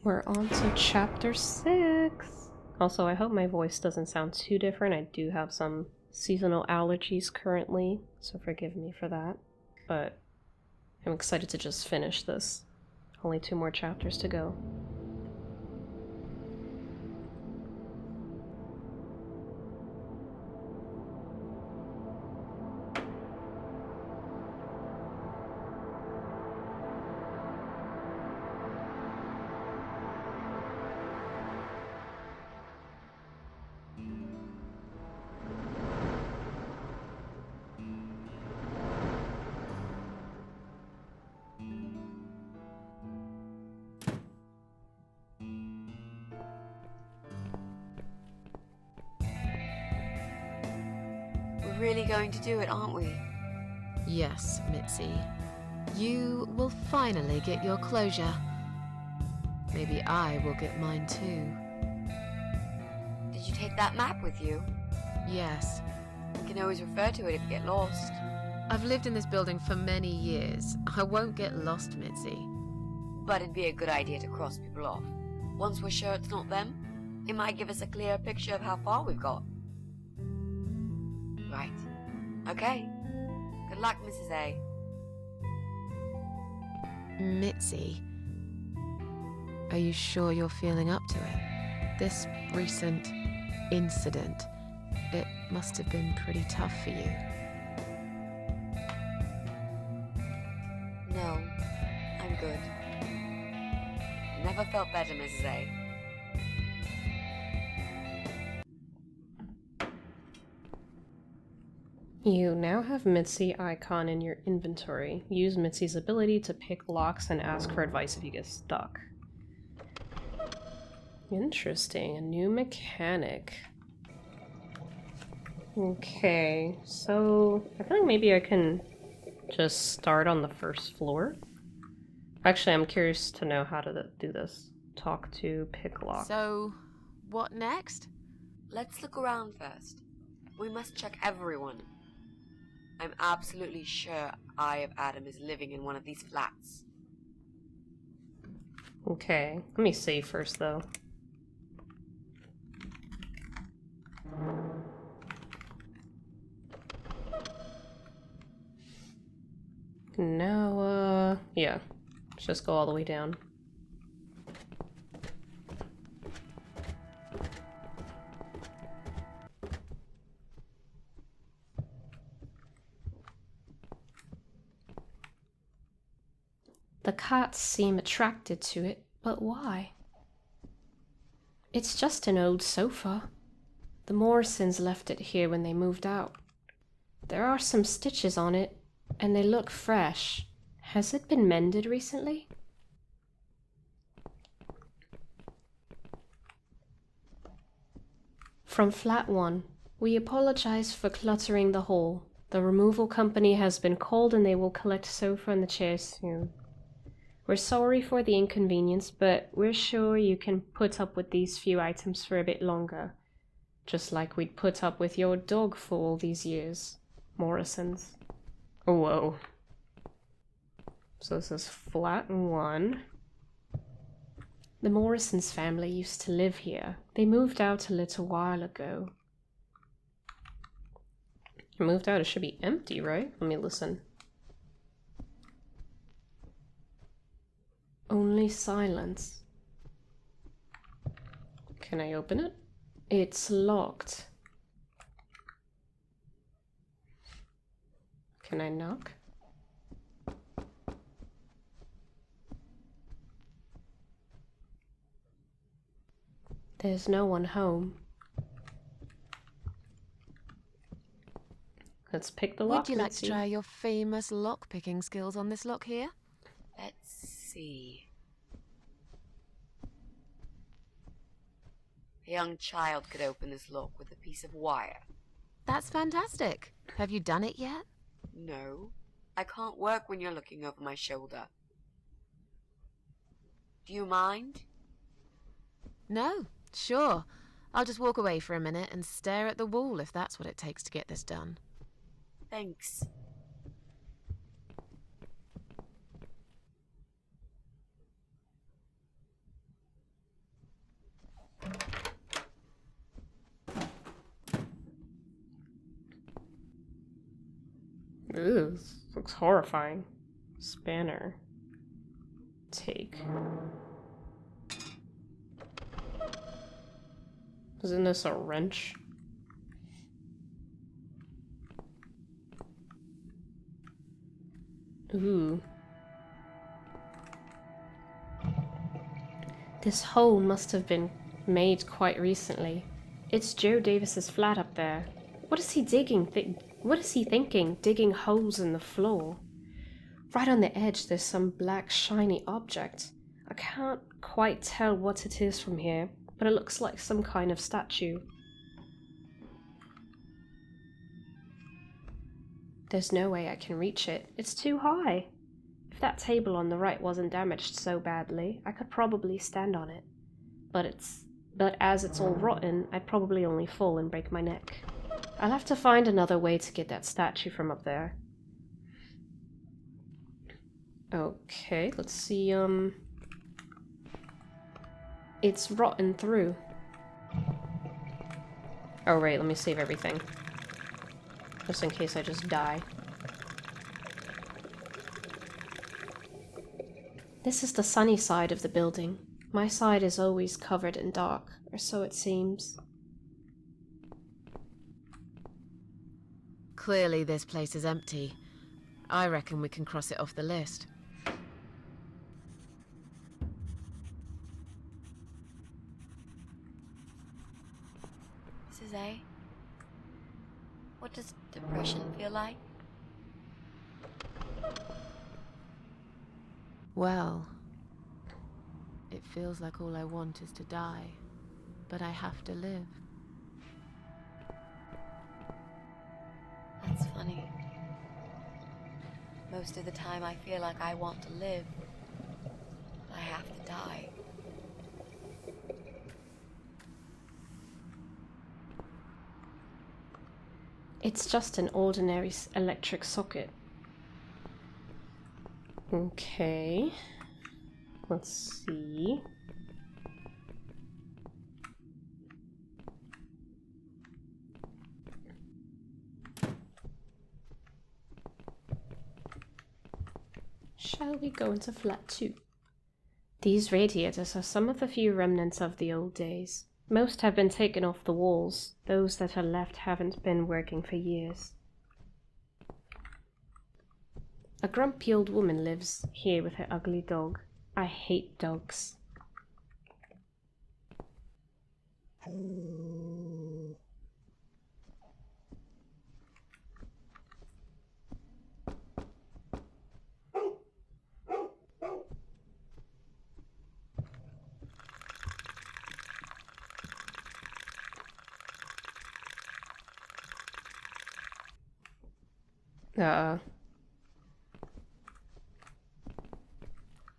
We're on to chapter 6. Also, I hope my voice doesn't sound too different. I do have some seasonal allergies currently, so forgive me for that. But I'm excited to just finish this. Only 2 more chapters to go. We're really going to do it, aren't we? Yes, Mitzi. You will finally get your closure. Maybe I will get mine too. Did you take that map with you? Yes. We can always refer to it if you get lost. I've lived in this building for many years. I won't get lost, Mitzi. But it'd be a good idea to cross people off. Once we're sure it's not them, it might give us a clear picture of how far we've got. Right. Okay. Good luck, Mrs. A. Mitzi, are you sure you're feeling up to it? This recent incident, it must have been pretty tough for you. No, I'm good. Never felt better, Mrs. A. You now have Mitzi icon in your inventory. Use Mitzi's ability to pick locks and ask for advice if you get stuck. Interesting, a new mechanic. Okay, so I feel like maybe I can just start on the first floor. Actually, I'm curious to know how to do this. Talk to, pick lock. So, what next? Let's look around first. We must check everyone. I'm absolutely sure Eye of Adam is living in one of these flats. Okay, let me save first though. Now, yeah. Let's just go all the way down. The cats seem attracted to it, but why? It's just an old sofa. The Morrisons left it here when they moved out. There are some stitches on it, and they look fresh. Has it been mended recently? From Flat 1, we apologize for cluttering the hall. The removal company has been called and they will collect sofa and the chairs soon. We're sorry for the inconvenience, but we're sure you can put up with these few items for a bit longer. Just like we'd put up with your dog for all these years. Morrisons. Whoa. So this is Flat 1. The Morrisons family used to live here. They moved out a little while ago. Moved out, it should be empty, right? Let me listen. Only silence. Can I open it? It's locked. Can I knock? There's no one home. Let's pick the lock, Would you like Mitzi. to try your famous lock-picking skills on this lock here? Let's see. A young child could open this lock with a piece of wire. That's fantastic. Have you done it yet? No, I can't work when you're looking over my shoulder. Do you mind? No, sure. I'll just walk away for a minute and stare at the wall if that's what it takes to get this done. Thanks. Ew, this looks horrifying. Spanner. Take. Isn't this a wrench? Ooh. This hole must have been made quite recently. It's Joe Davis's flat up there. What is he digging? What is he thinking? Digging holes in the floor. Right on the edge, there's some black shiny object. I can't quite tell what it is from here, but it looks like some kind of statue. There's no way I can reach it. It's too high. If that table on the right wasn't damaged so badly, I could probably stand on it. But as it's all rotten, I'd probably only fall and break my neck. I'll have to find another way to get that statue from up there. Okay, let's see, it's rotten through. Oh right, let me save everything. Just in case I just die. This is the sunny side of the building. My side is always covered in dark, or so it seems. Clearly this place is empty. I reckon we can cross it off the list. Mrs. A, what does depression feel like? Well, it feels like all I want is to die, but I have to live. That's funny. Most of the time I feel like I want to live, but I have to die. It's just an ordinary electric socket. Okay. Let's see. Shall we go into flat 2? These radiators are some of the few remnants of the old days. Most have been taken off the walls. Those that are left haven't been working for years. A grumpy old woman lives here with her ugly dog. I hate dogs.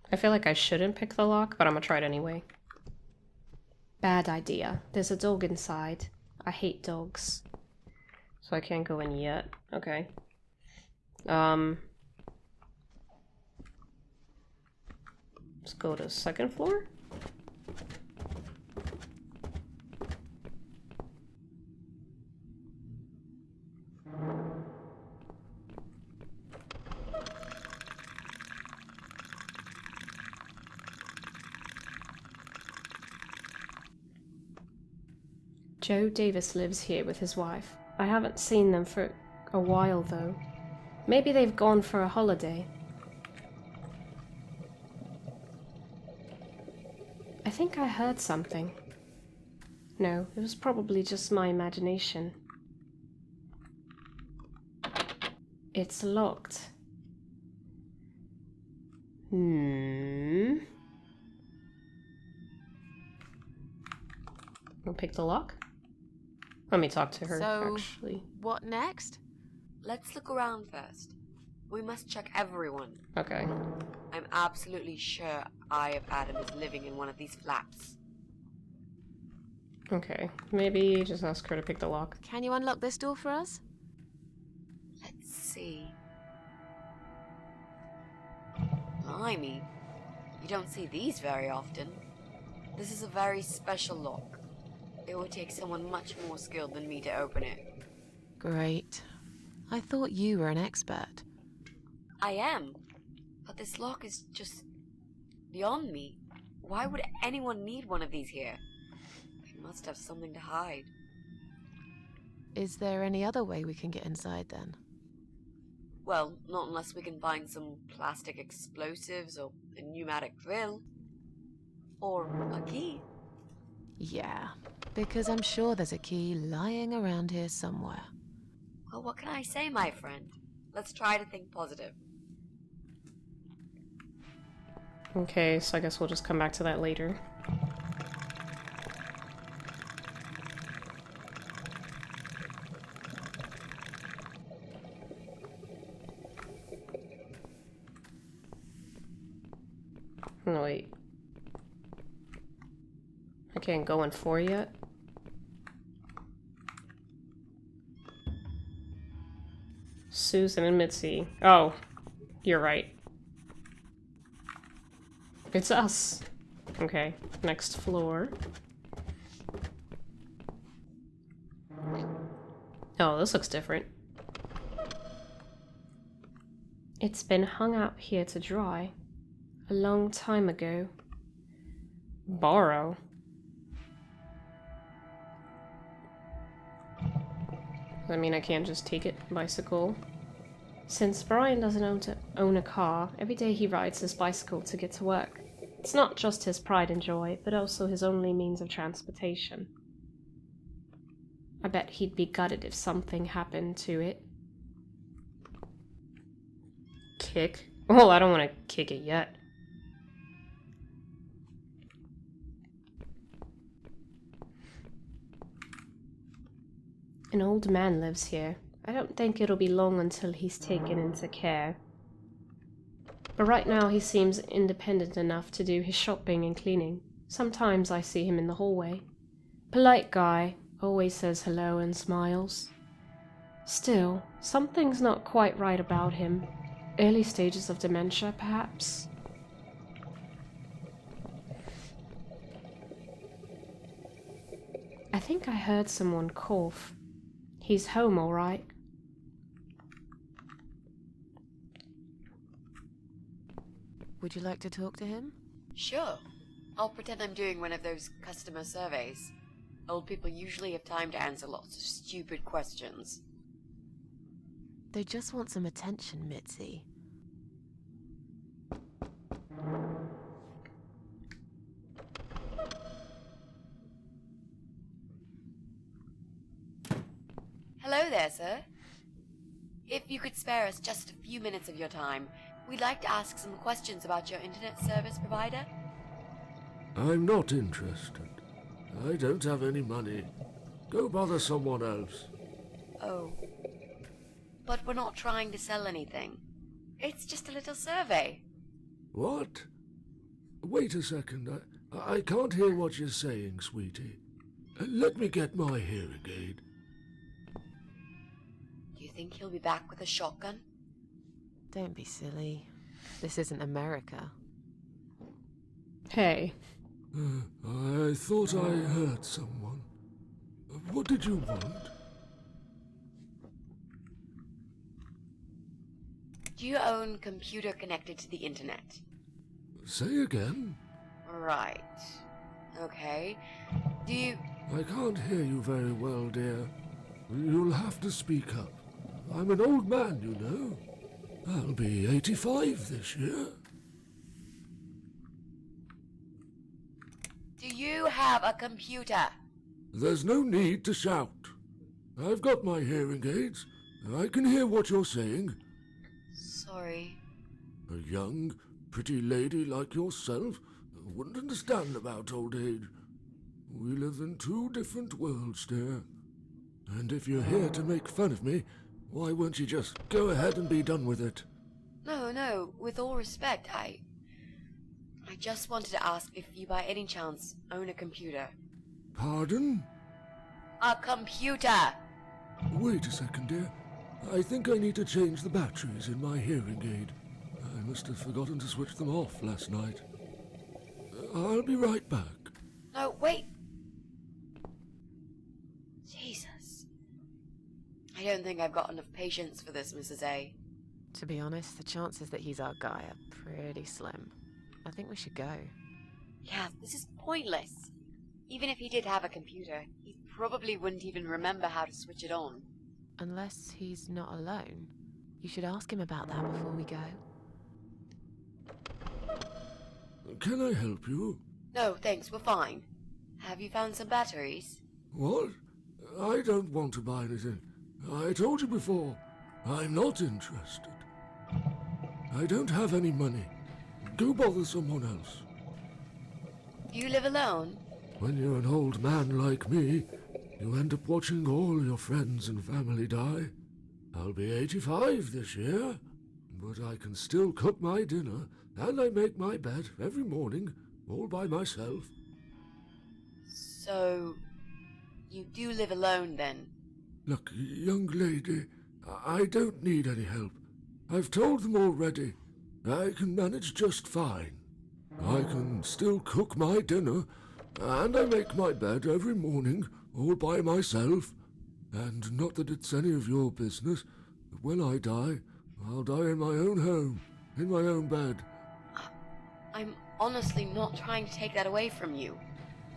I feel like I shouldn't pick the lock, but I'm gonna try it anyway. Bad idea. There's a dog inside. I hate dogs. So I can't go in yet. Okay. Let's go to the second floor. Joe Davis lives here with his wife. I haven't seen them for a while though. Maybe they've gone for a holiday. I think I heard something. No, it was probably just my imagination. It's locked. I'll pick the lock. Let me talk to her, actually. What next? Let's look around first. We must check everyone. Okay. I'm absolutely sure Eye of Adam is living in one of these flats. Okay. Maybe just ask her to pick the lock. Can you unlock this door for us? Let's see. Blimey, you don't see these very often. This is a very special lock. It would take someone much more skilled than me to open it. Great. I thought you were an expert. I am. But this lock is just beyond me. Why would anyone need one of these here? They must have something to hide. Is there any other way we can get inside then? Well, not unless we can find some plastic explosives or a pneumatic drill. Or a key. Yeah, because I'm sure there's a key lying around here somewhere. Well, what can I say, my friend? Let's try to think positive. Okay, so I guess we'll just come back to that later. No, wait. I can't go in 4 yet? Susan and Mitzi. Oh, you're right. It's us. Okay, next floor. Oh, this looks different. It's been hung up here to dry. A long time ago. Borrow. I mean, I can't just take it. Bicycle. Since Brian doesn't own a car, every day he rides his bicycle to get to work. It's not just his pride and joy, but also his only means of transportation. I bet he'd be gutted if something happened to it. Kick? Well, I don't want to kick it yet. An old man lives here. I don't think it'll be long until he's taken into care. But right now he seems independent enough to do his shopping and cleaning. Sometimes I see him in the hallway. Polite guy, always says hello and smiles. Still, something's not quite right about him. Early stages of dementia, perhaps? I think I heard someone cough. He's home, all right. Would you like to talk to him? Sure. I'll pretend I'm doing one of those customer surveys. Old people usually have time to answer lots of stupid questions. They just want some attention, Mitzi. Hello there, sir. If you could spare us just a few minutes of your time, we'd like to ask some questions about your internet service provider. I'm not interested. I don't have any money. Go bother someone else. Oh. But we're not trying to sell anything. It's just a little survey. What? Wait a second. I can't hear what you're saying, sweetie. Let me get my hearing aid. Do you think he'll be back with a shotgun? Don't be silly. This isn't America. Hey. I thought I heard someone. What did you want? Do you own computer connected to the internet? Say again? Right. Okay. Do you... I can't hear you very well, dear. You'll have to speak up. I'm an old man, you know. I'll be 85 this year. Do you have a computer? There's no need to shout. I've got my hearing aids. I can hear what you're saying. Sorry. A young, pretty lady like yourself wouldn't understand about old age. We live in two different worlds, dear. And if you're here to make fun of me, why won't you just go ahead and be done with it? No, with all respect, I just wanted to ask if you by any chance own a computer. Pardon? A computer! Wait a second, dear. I think I need to change the batteries in my hearing aid. I must have forgotten to switch them off last night. I'll be right back. No, wait! Jesus. I don't think I've got enough patience for this, Mrs. A. To be honest, the chances that he's our guy are pretty slim. I think we should go. Yeah, this is pointless. Even if he did have a computer, he probably wouldn't even remember how to switch it on. Unless he's not alone. You should ask him about that before we go. Can I help you? No, thanks, we're fine. Have you found some batteries? What? I don't want to buy anything. I told you before, I'm not interested. I don't have any money. Go bother someone else. Do you live alone? When you're an old man like me, you end up watching all your friends and family die. I'll be 85 this year, but I can still cook my dinner, and I make my bed every morning, all by myself. So, you do live alone then? Look, young lady, I don't need any help. I've told them already. I can manage just fine. I can still cook my dinner, and I make my bed every morning, all by myself. And not that it's any of your business, but when I die, I'll die in my own home, in my own bed. I'm honestly not trying to take that away from you.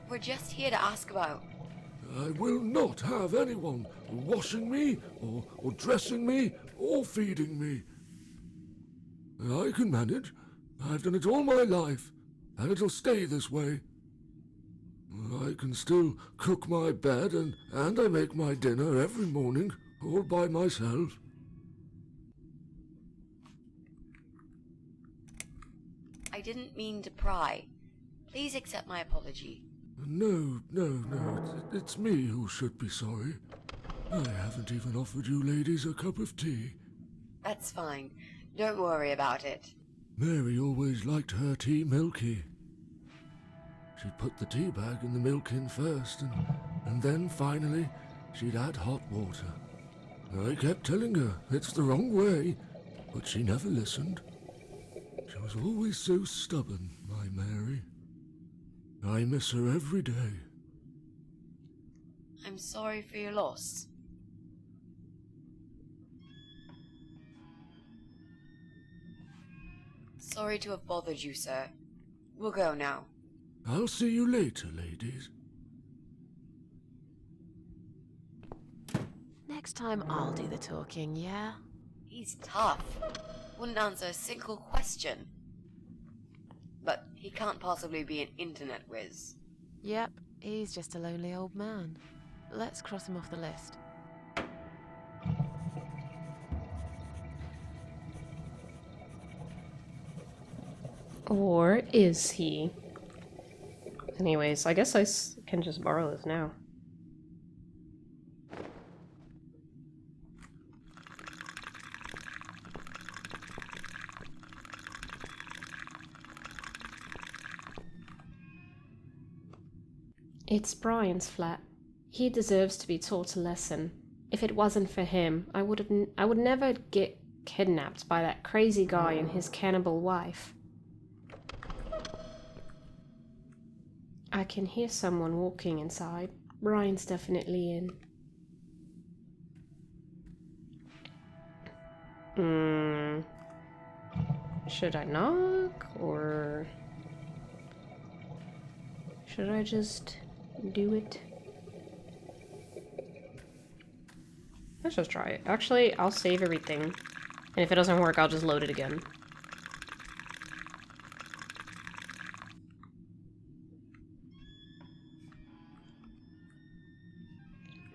We're just here to ask about... I will not have anyone washing me, or dressing me, or feeding me. I can manage. I've done it all my life, and it'll stay this way. I can still cook my bed, and I make my dinner every morning, all by myself. I didn't mean to pry. Please accept my apology. No, it's me who should be sorry. I haven't even offered you ladies a cup of tea. That's fine. Don't worry about it. Mary always liked her tea milky. She'd put the tea bag in the milk in first, and then finally she'd add hot water. I kept telling her it's the wrong way, but she never listened. She was always so stubborn, my Mary. I miss her every day. I'm sorry for your loss. Sorry to have bothered you, sir. We'll go now. I'll see you later, ladies. Next time I'll do the talking, yeah? He's tough. Wouldn't answer a single question. But he can't possibly be an internet whiz. Yep, he's just a lonely old man. Let's cross him off the list. Or is he? Anyways, I guess I can just borrow this now. It's Brian's flat. He deserves to be taught a lesson. If it wasn't for him, I would never get kidnapped by that crazy guy and his cannibal wife. I can hear someone walking inside. Brian's definitely in. Should I knock, or should I just do it? Let's just try it. Actually, I'll save everything. And if it doesn't work, I'll just load it again.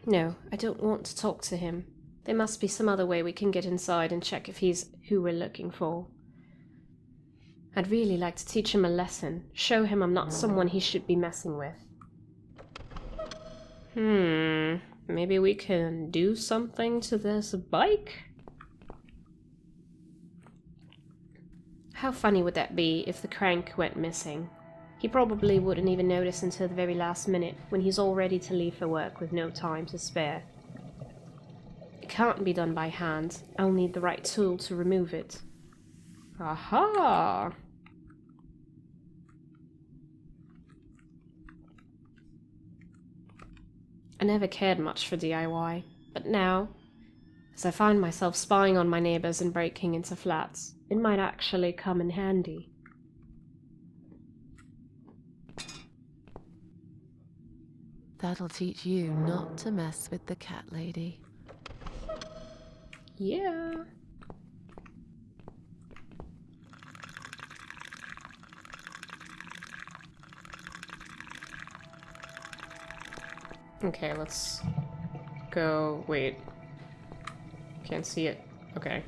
No, I don't want to talk to him. There must be some other way we can get inside and check if he's who we're looking for. I'd really like to teach him a lesson. Show him I'm not someone he should be messing with. Maybe we can do something to this bike? How funny would that be if the crank went missing? He probably wouldn't even notice until the very last minute, when he's all ready to leave for work with no time to spare. It can't be done by hand. I'll need the right tool to remove it. Aha! I never cared much for DIY, but now, As I find myself spying on my neighbors and breaking into flats, it might actually come in handy. That'll teach you not to mess with the cat lady. Yeah. Okay, let's go. Wait. Can't see it. Okay.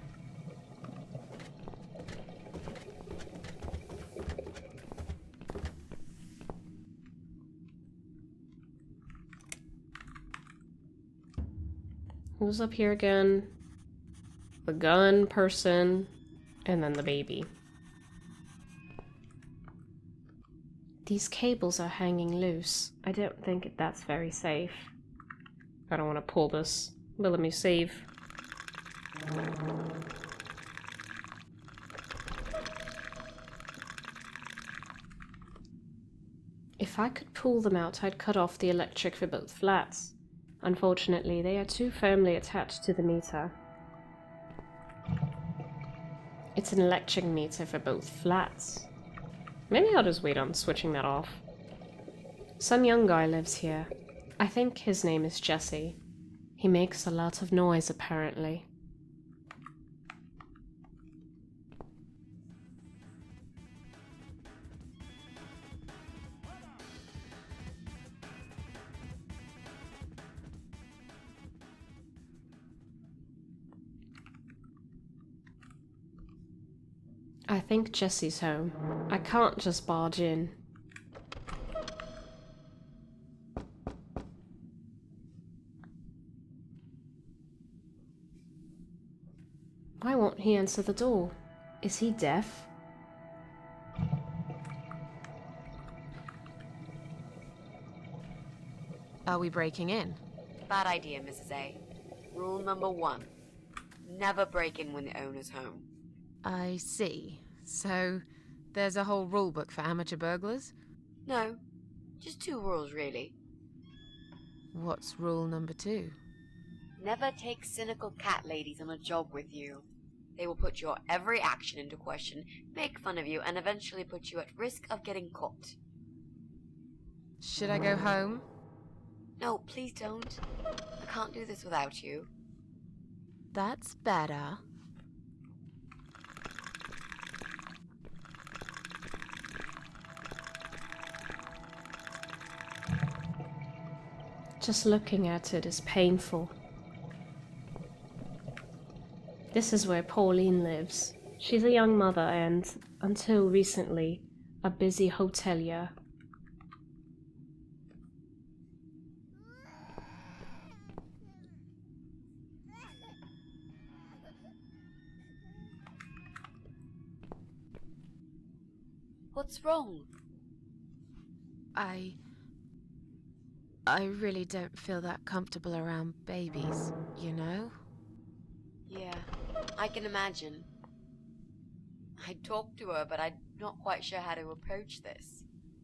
Who's up here again? The gun person, and then the baby. These cables are hanging loose. I don't think that's very safe. I don't want to pull this, but let me save. If I could pull them out, I'd cut off the electric for both flats. Unfortunately, they are too firmly attached to the meter. It's an electric meter for both flats. Maybe I'll just wait on switching that off. Some young guy lives here. I think his name is Jesse. He makes a lot of noise, apparently. I think Jesse's home. I can't just barge in. Why won't he answer the door? Is he deaf? Are we breaking in? Bad idea, Mrs. A. Rule number 1. Never break in when the owner's home. I see. So, there's a whole rule book for amateur burglars? No, just 2 rules, really. What's rule number 2? Never take cynical cat ladies on a job with you. They will put your every action into question, make fun of you, and eventually put you at risk of getting caught. Should I go home? No, please don't. I can't do this without you. That's better. Just looking at it is painful. This is where Pauline lives. She's a young mother and, until recently, a busy hotelier. What's wrong? I really don't feel that comfortable around babies, you know? Yeah, I can imagine. I talked to her, but I'm not quite sure how to approach this.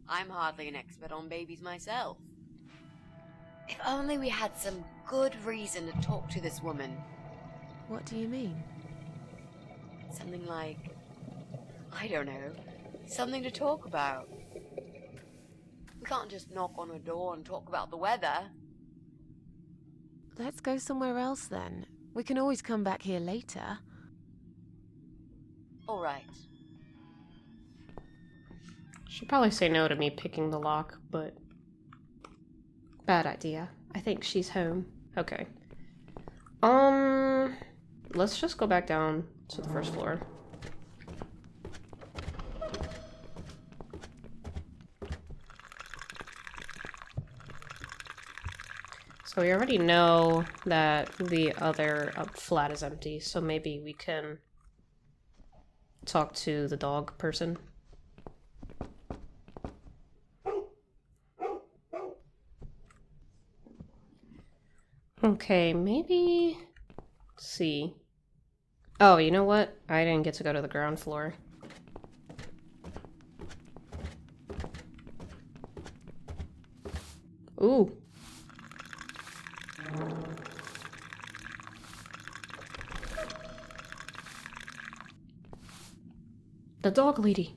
I'm hardly an expert on babies myself. If only we had some good reason to talk to this woman. What do you mean? Something like, I don't know, something to talk about. We can't just knock on her door and talk about the weather. Let's go somewhere else then. We can always come back here later. All right. She'd probably say no to me picking the lock, but... Bad idea. I think she's home. Okay. Let's just go back down to the first floor. So we already know that the other flat is empty, so maybe we can talk to the dog person. Okay, maybe... Let's see. Oh, you know what? I didn't get to go to the ground floor. Ooh. The dog lady.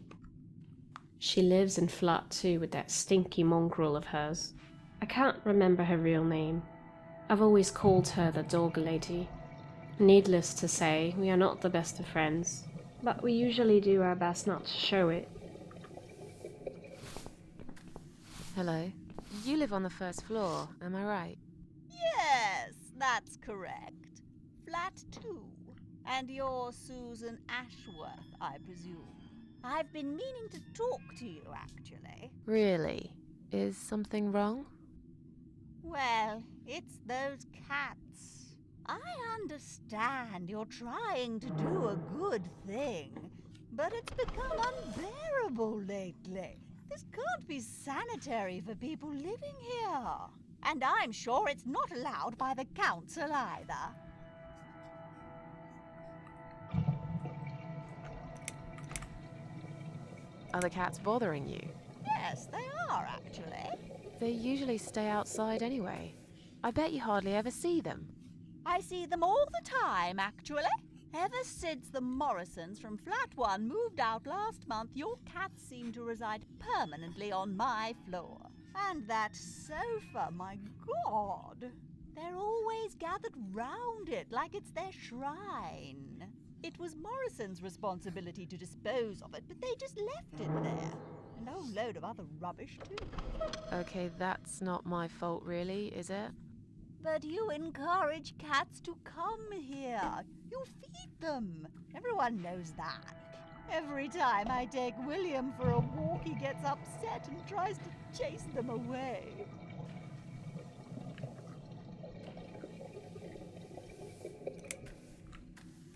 She lives in flat 2 with that stinky mongrel of hers. I can't remember her real name. I've always called her the dog lady. Needless to say, we are not the best of friends, but we usually do our best not to show it. Hello. You live on the first floor, am I right? Yes, that's correct. Flat 2. And you're Susan Ashworth, I presume. I've been meaning to talk to you, actually. Really? Is something wrong? Well, it's those cats. I understand you're trying to do a good thing, but it's become unbearable lately. This can't be sanitary for people living here. And I'm sure it's not allowed by the council either. Are the cats bothering you? Yes, they are, actually. They usually stay outside anyway. I bet you hardly ever see them. I see them all the time, actually. Ever since the Morrisons from Flat 1 moved out last month, your cats seem to reside permanently on my floor. And that sofa, my God! They're always gathered round it like it's their shrine. It was Morrison's responsibility to dispose of it, but they just left it there. And a whole load of other rubbish, too. Okay, that's not my fault really, is it? But you encourage cats to come here. You feed them. Everyone knows that. Every time I take William for a walk, he gets upset and tries to chase them away.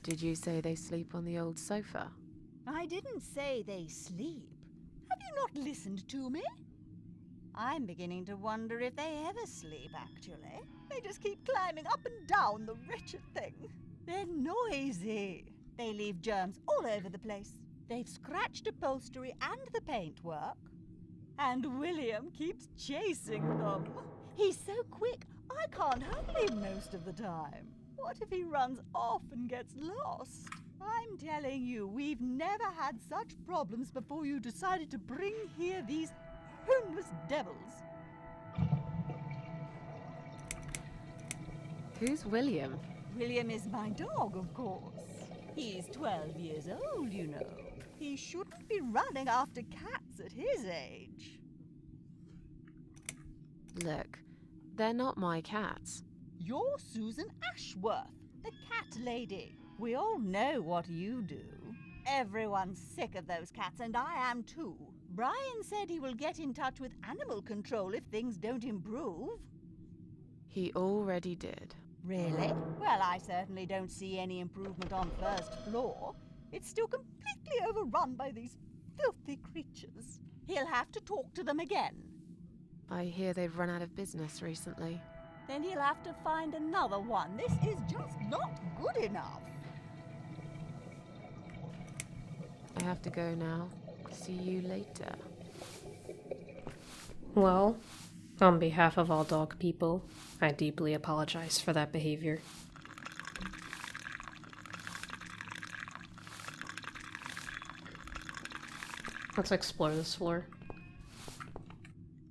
Did you say they sleep on the old sofa? I didn't say they sleep. Have you not listened to me? I'm beginning to wonder if they ever sleep, actually. They just keep climbing up and down the wretched thing. They're noisy. They leave germs all over the place. They've scratched upholstery and the paintwork. And William keeps chasing them. He's so quick, I can't handle him most of the time. What if he runs off and gets lost? I'm telling you, we've never had such problems before you decided to bring here these homeless devils. Who's William? William is my dog, of course. He's 12 years old, you know. He shouldn't be running after cats at his age. Look, they're not my cats. You're Susan Ashworth, the cat lady. We all know what you do. Everyone's sick of those cats, and I am too. Brian said he will get in touch with animal control if things don't improve. He already did. Really? Well, I certainly don't see any improvement on first floor. It's still completely overrun by these filthy creatures. He'll have to talk to them again. I hear they've run out of business recently. Then he'll have to find another one. This is just not good enough. I have to go now. See you later. Well, on behalf of all dog people, I deeply apologize for that behavior. Let's explore this floor.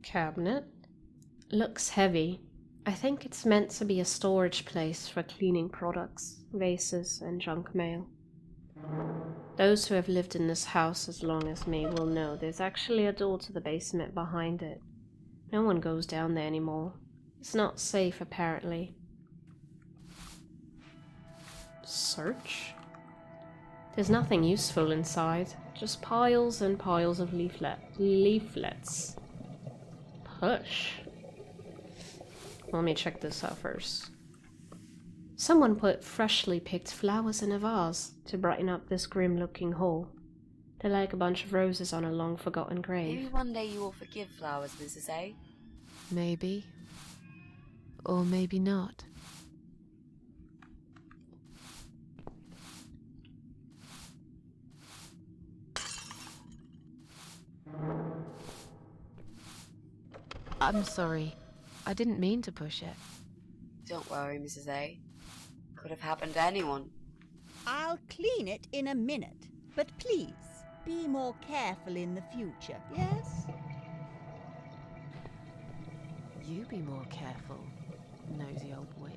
Cabinet. Looks heavy. I think it's meant to be a storage place for cleaning products, vases, and junk mail. Those who have lived in this house as long as me will know there's actually a door to the basement behind it. No one goes down there anymore. It's not safe, apparently. Search? There's nothing useful inside, just piles and piles of leaflets. Push. Let me check this out first. Someone put freshly picked flowers in a vase to brighten up this grim-looking hole. They're like a bunch of roses on a long-forgotten grave. Maybe one day you will forgive flowers, Mrs. A. Maybe. Or maybe not. I'm sorry. I didn't mean to push it. Don't worry, Mrs. A. Could have happened to anyone. I'll clean it in a minute. But please, be more careful in the future, yes? You be more careful, nosy old witch.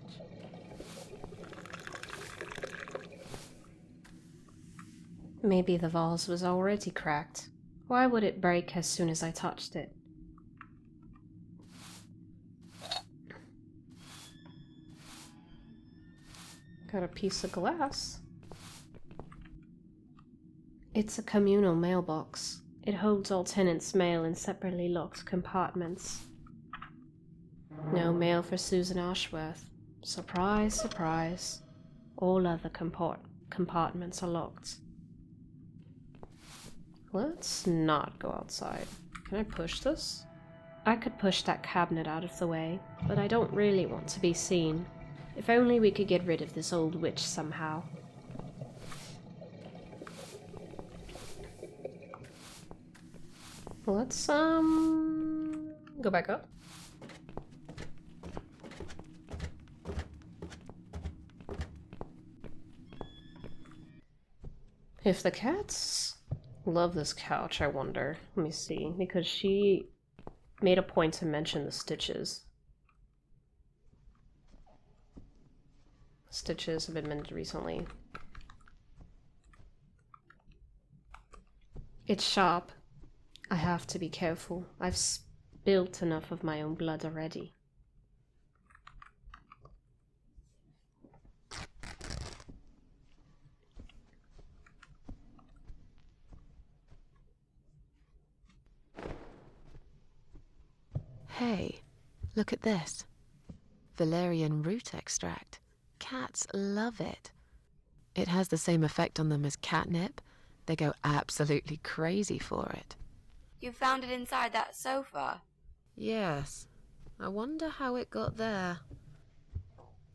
Maybe the vase was already cracked. Why would it break as soon as I touched it? Got a piece of glass. It's a communal mailbox. It holds all tenants' mail in separately locked compartments. No mail for Susan Ashworth. Surprise, surprise. All other compartments are locked. Let's not go outside. Can I push this? I could push that cabinet out of the way, but I don't really want to be seen. If only we could get rid of this old witch somehow. Let's, go back up. If the cats love this couch, I wonder. Let me see, because she made a point to mention the stitches. Stitches have been mended recently. It's sharp. I have to be careful. I've spilt enough of my own blood already. Hey, look at this. Valerian root extract. Cats love it. It has the same effect on them as catnip. They go absolutely crazy for it. You found it inside that sofa? Yes. I wonder how it got there.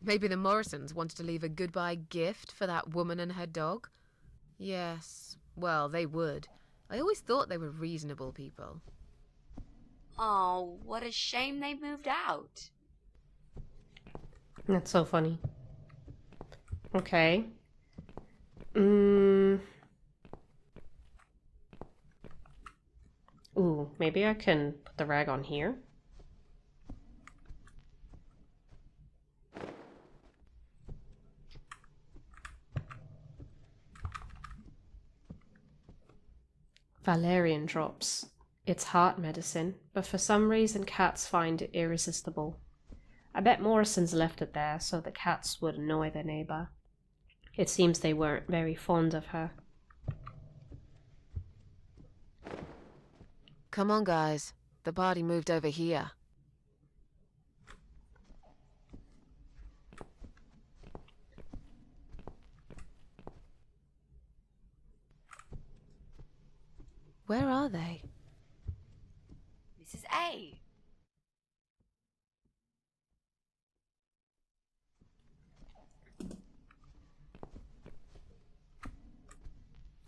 Maybe the Morrisons wanted to leave a goodbye gift for that woman and her dog? Yes. Well, they would. I always thought they were reasonable people. Oh, what a shame they moved out. That's so funny. Okay. Ooh, maybe I can put the rag on here. Valerian drops. It's heart medicine, but for some reason cats find it irresistible. I bet Morrison's left it there so the cats would annoy their neighbor. It seems they weren't very fond of her. Come on, guys. The party moved over here. Where are they? Mrs. A.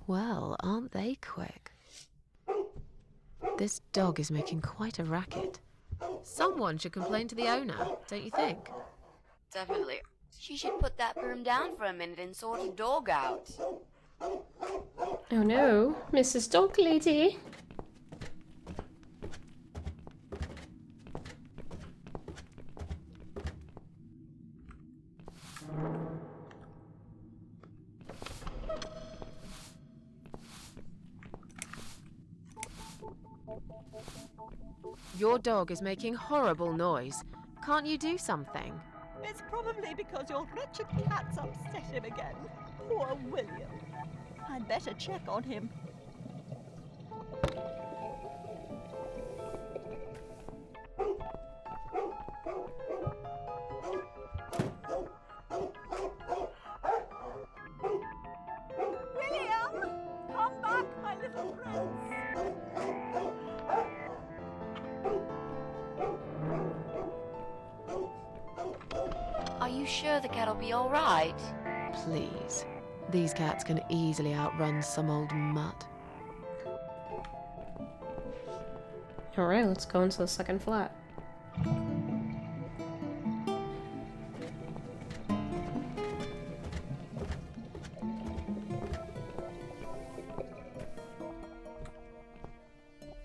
Well, aren't they quick? This dog is making quite a racket. Someone should complain to the owner, don't you think? Definitely. She should put that broom down for a minute and sort a dog out. Oh no, Mrs. Dog Lady. Your dog is making horrible noise. Can't you do something? It's probably because your wretched cat's upset him again. Poor William. I'd better check on him. William! Come back, my little prince! Are you sure the cat'll be all right? Please. These cats can easily outrun some old mutt. Alright, let's go into the second flat.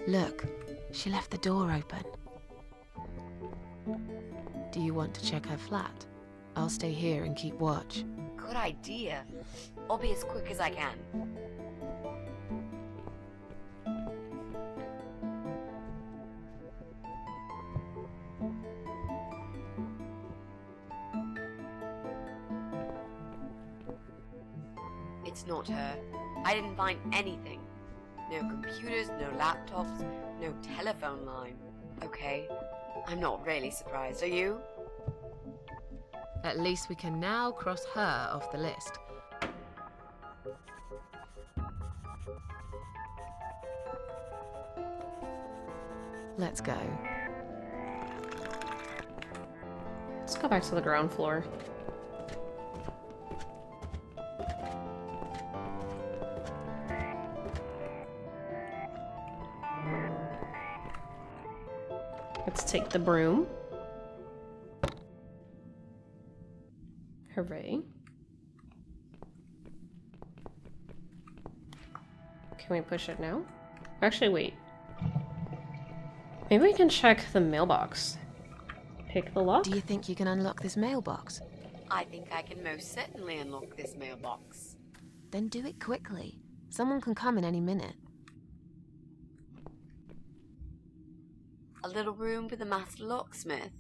Look, she left the door open. Do you want to check her flat? I'll stay here and keep watch. Good idea. I'll be as quick as I can. It's not her. I didn't find anything. No computers, no laptops, no telephone line. Okay, I'm not really surprised, are you? At least we can now cross her off the list. Let's go. Let's go back to the ground floor. Let's take the broom. Hooray. Can we push it now? Actually, wait. Maybe we can check the mailbox. Pick the lock? Do you think you can unlock this mailbox? I think I can most certainly unlock this mailbox. Then do it quickly. Someone can come in any minute. A little room with a master locksmith.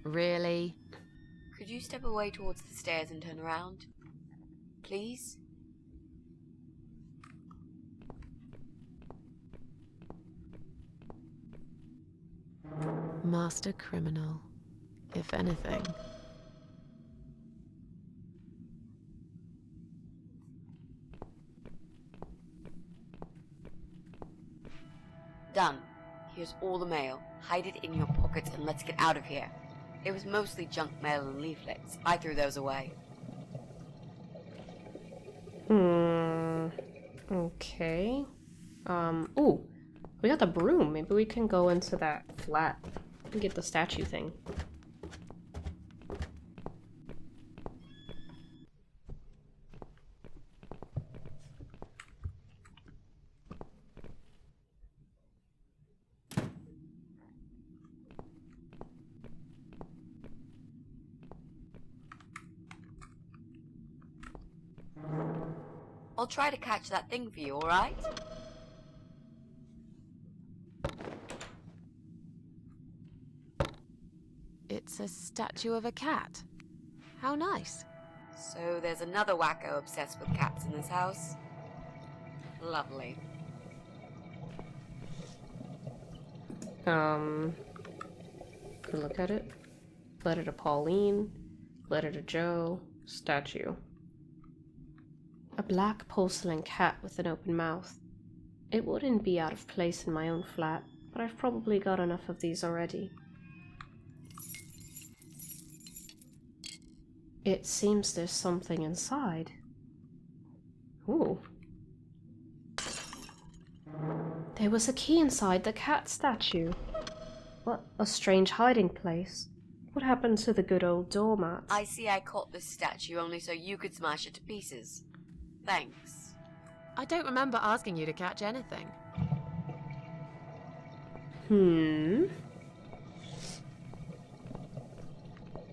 Really? Could you step away towards the stairs and turn around? Please? Master criminal, if anything. Done. Here's all the mail. Hide it in your pockets and let's get out of here. It was mostly junk mail and leaflets. I threw those away. Okay. Ooh. We got the broom. Maybe we can go into that flat and get the statue thing. I'll try to catch that thing for you, alright? It's a statue of a cat. How nice. So there's another wacko obsessed with cats in this house. Lovely. Could look at it. Letter to Pauline. Letter to Joe. Statue. A black porcelain cat with an open mouth. It wouldn't be out of place in my own flat, but I've probably got enough of these already. It seems there's something inside. Ooh. There was a key inside the cat statue. What a strange hiding place. What happened to the good old doormat? I see I caught this statue only so you could smash it to pieces. Thanks. I don't remember asking you to catch anything.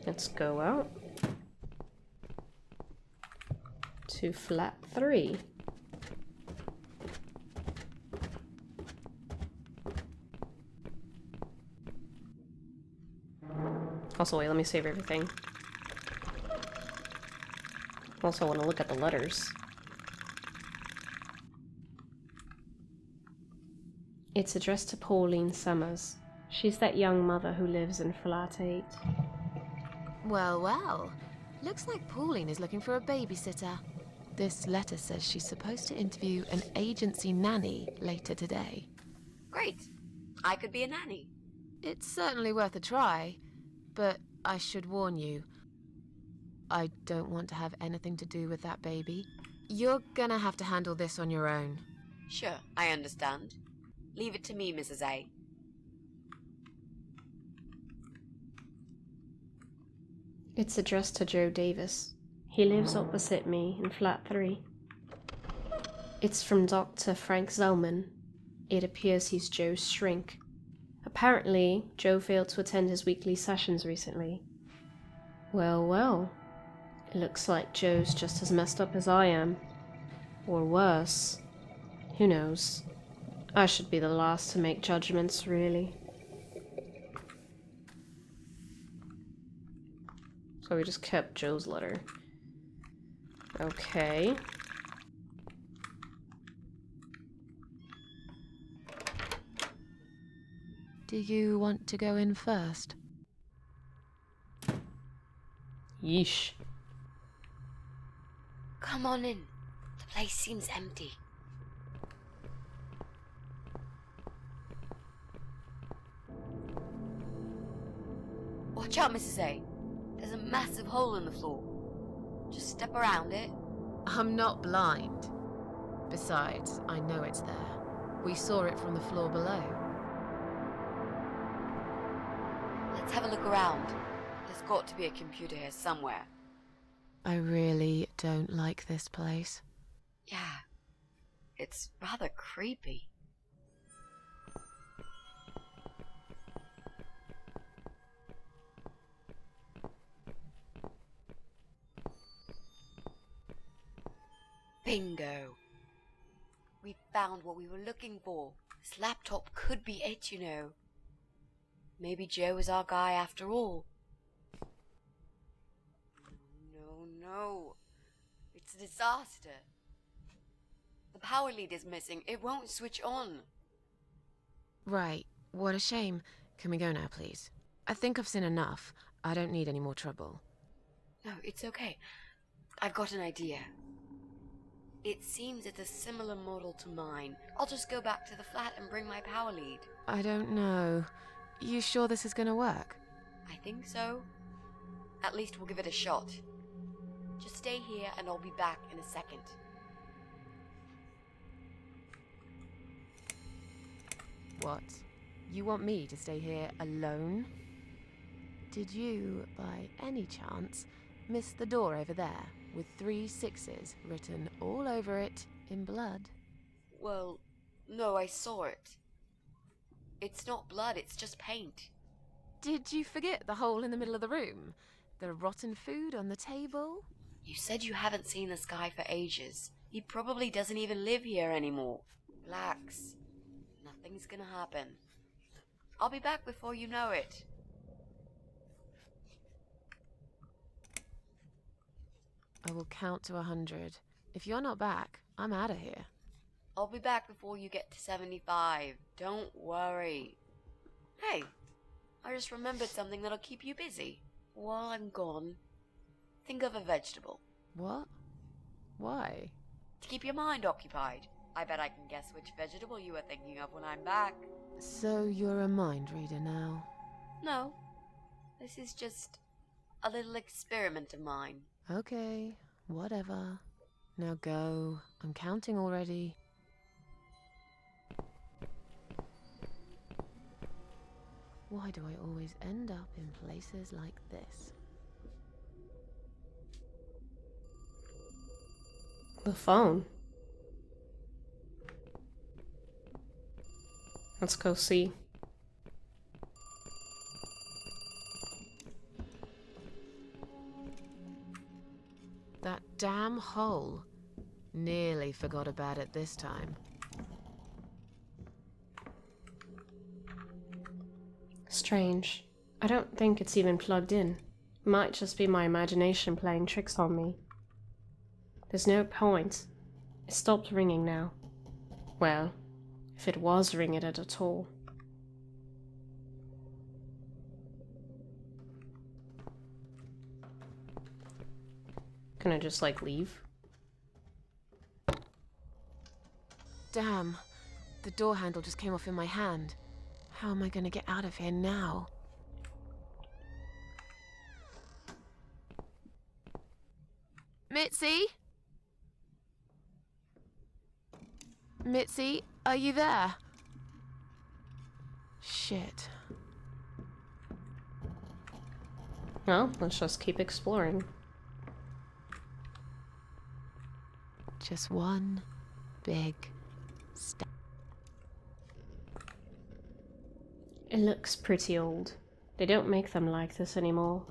Let's go out. To flat 3. Also, wait, let me save everything. Also, want to look at the letters. It's addressed to Pauline Summers. She's that young mother who lives in flat 8. Well, well. Looks like Pauline is looking for a babysitter. This letter says she's supposed to interview an agency nanny later today. Great. I could be a nanny. It's certainly worth a try, but I should warn you. I don't want to have anything to do with that baby. You're gonna have to handle this on your own. Sure, I understand. Leave it to me, Mrs. A. It's addressed to Joe Davis. He lives opposite me in flat 3. It's from Dr. Frank Zellman. It appears he's Joe's shrink. Apparently, Joe failed to attend his weekly sessions recently. Well, well. It looks like Joe's just as messed up as I am. Or worse. Who knows? I should be the last to make judgments, really. So we just kept Joe's letter. Okay. Do you want to go in first? Yeesh. Come on in. The place seems empty. Watch out, Mrs. A. There's a massive hole in the floor. Just step around it. I'm not blind. Besides, I know it's there. We saw it from the floor below. Let's have a look around. There's got to be a computer here somewhere. I really don't like this place. Yeah. It's rather creepy. Bingo. We found what we were looking for. This laptop could be it, you know. Maybe Joe is our guy after all. No. It's a disaster. The power lead is missing. It won't switch on. Right, what a shame. Can we go now, please? I think I've seen enough. I don't need any more trouble. No, it's okay. I've got an idea. It seems it's a similar model to mine. I'll just go back to the flat and bring my power lead. I don't know. You sure this is gonna work? I think so. At least we'll give it a shot. Just stay here and I'll be back in a second. What? You want me to stay here alone? Did you, by any chance, miss the door over there with 3 6s written all over it in blood? Well, no, I saw it. It's not blood, it's just paint. Did you forget the hole in the middle of the room? The rotten food on the table? You said you haven't seen this guy for ages. He probably doesn't even live here anymore. Relax. Nothing's gonna happen. I'll be back before you know it. I will count to 100. If you're not back, I'm out of here. I'll be back before you get to 75. Don't worry. Hey, I just remembered something that'll keep you busy. While I'm gone, think of a vegetable. What? Why? To keep your mind occupied. I bet I can guess which vegetable you were thinking of when I'm back. So you're a mind reader now? No, this is just a little experiment of mine. Okay, whatever. Now go. I'm counting already. Why do I always end up in places like this? The phone. Let's go see. That damn hole. Nearly forgot about it this time. Strange. I don't think it's even plugged in. Might just be my imagination playing tricks on me. There's no point. It stopped ringing now. Well, if it was ringing it at all. Can I just, like, leave? Damn. The door handle just came off in my hand. How am I gonna get out of here now? Mitzi? Mitzi, are you there? Shit. Well, let's just keep exploring. Just one big step. It looks pretty old. They don't make them like this anymore.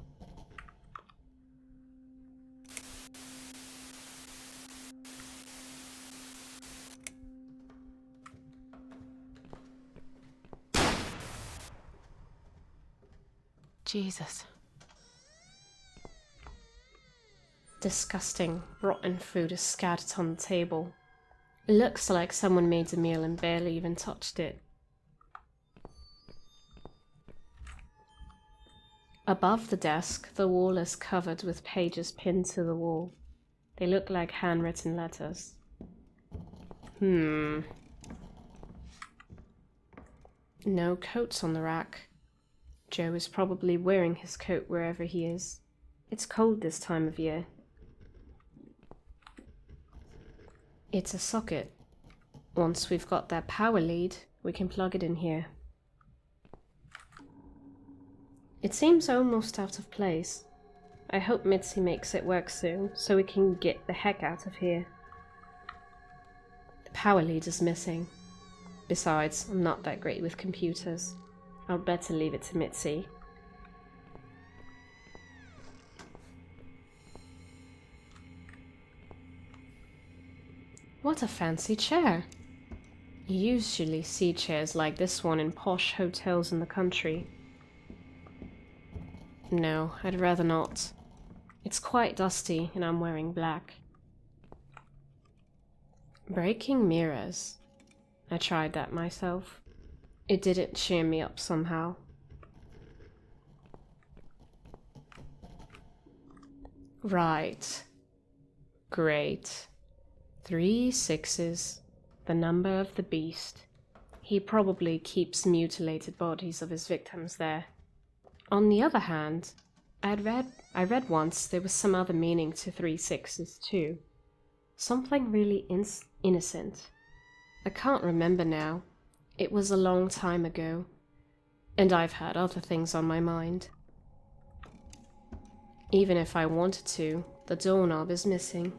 Jesus. Disgusting, rotten food is scattered on the table. It looks like someone made the meal and barely even touched it. Above the desk, the wall is covered with pages pinned to the wall. They look like handwritten letters. No coats on the rack. Joe is probably wearing his coat wherever he is. It's cold this time of year. It's a socket. Once we've got that power lead, we can plug it in here. It seems almost out of place. I hope Mitzi makes it work soon, so we can get the heck out of here. The power lead is missing. Besides, I'm not that great with computers. I'll better leave it to Mitzi. What a fancy chair! You usually see chairs like this one in posh hotels in the country. No, I'd rather not. It's quite dusty and I'm wearing black. Breaking mirrors. I tried that myself. It didn't cheer me up somehow. Right. Great. 3 6s. The number of the beast. He probably keeps mutilated bodies of his victims there. On the other hand, I read once there was some other meaning to 3 6s too. Something really innocent. I can't remember now. It was a long time ago, and I've had other things on my mind. Even if I wanted to, the doorknob is missing.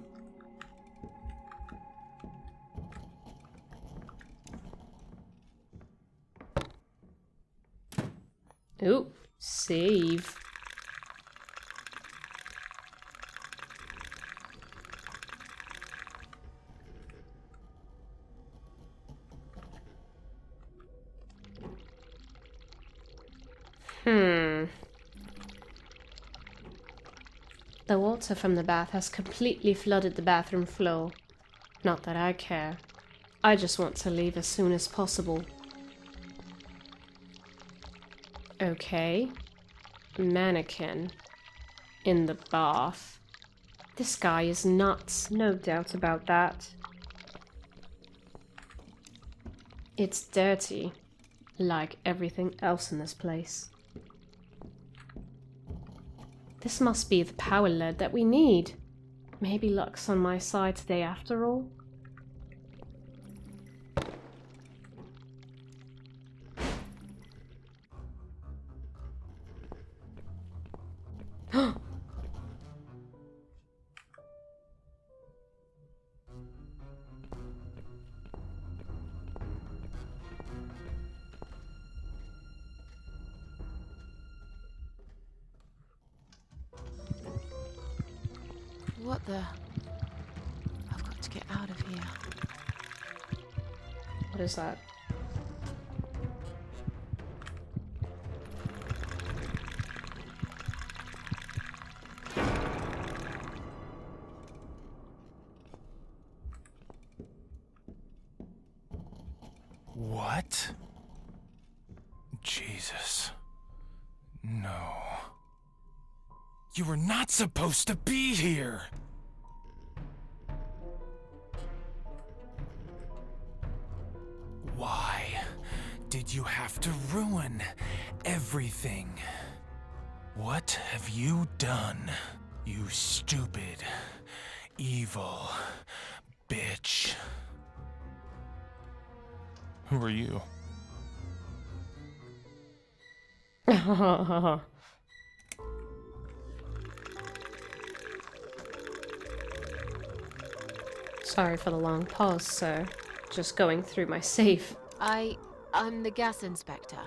Ooh, save. The water from the bath has completely flooded the bathroom floor. Not that I care. I just want to leave as soon as possible. Okay. Mannequin. In the bath. This guy is nuts, no doubt about that. It's dirty, like everything else in this place. This must be the power lead that we need. Maybe luck's on my side today after all. What the? I've got to get out of here. What is that? What? Jesus. No. You were not supposed to be here! Why did you have to ruin everything? What have you done, you stupid, evil bitch? Who are you? Sorry for the long pause, sir. Just going through my safe. I'm the gas inspector.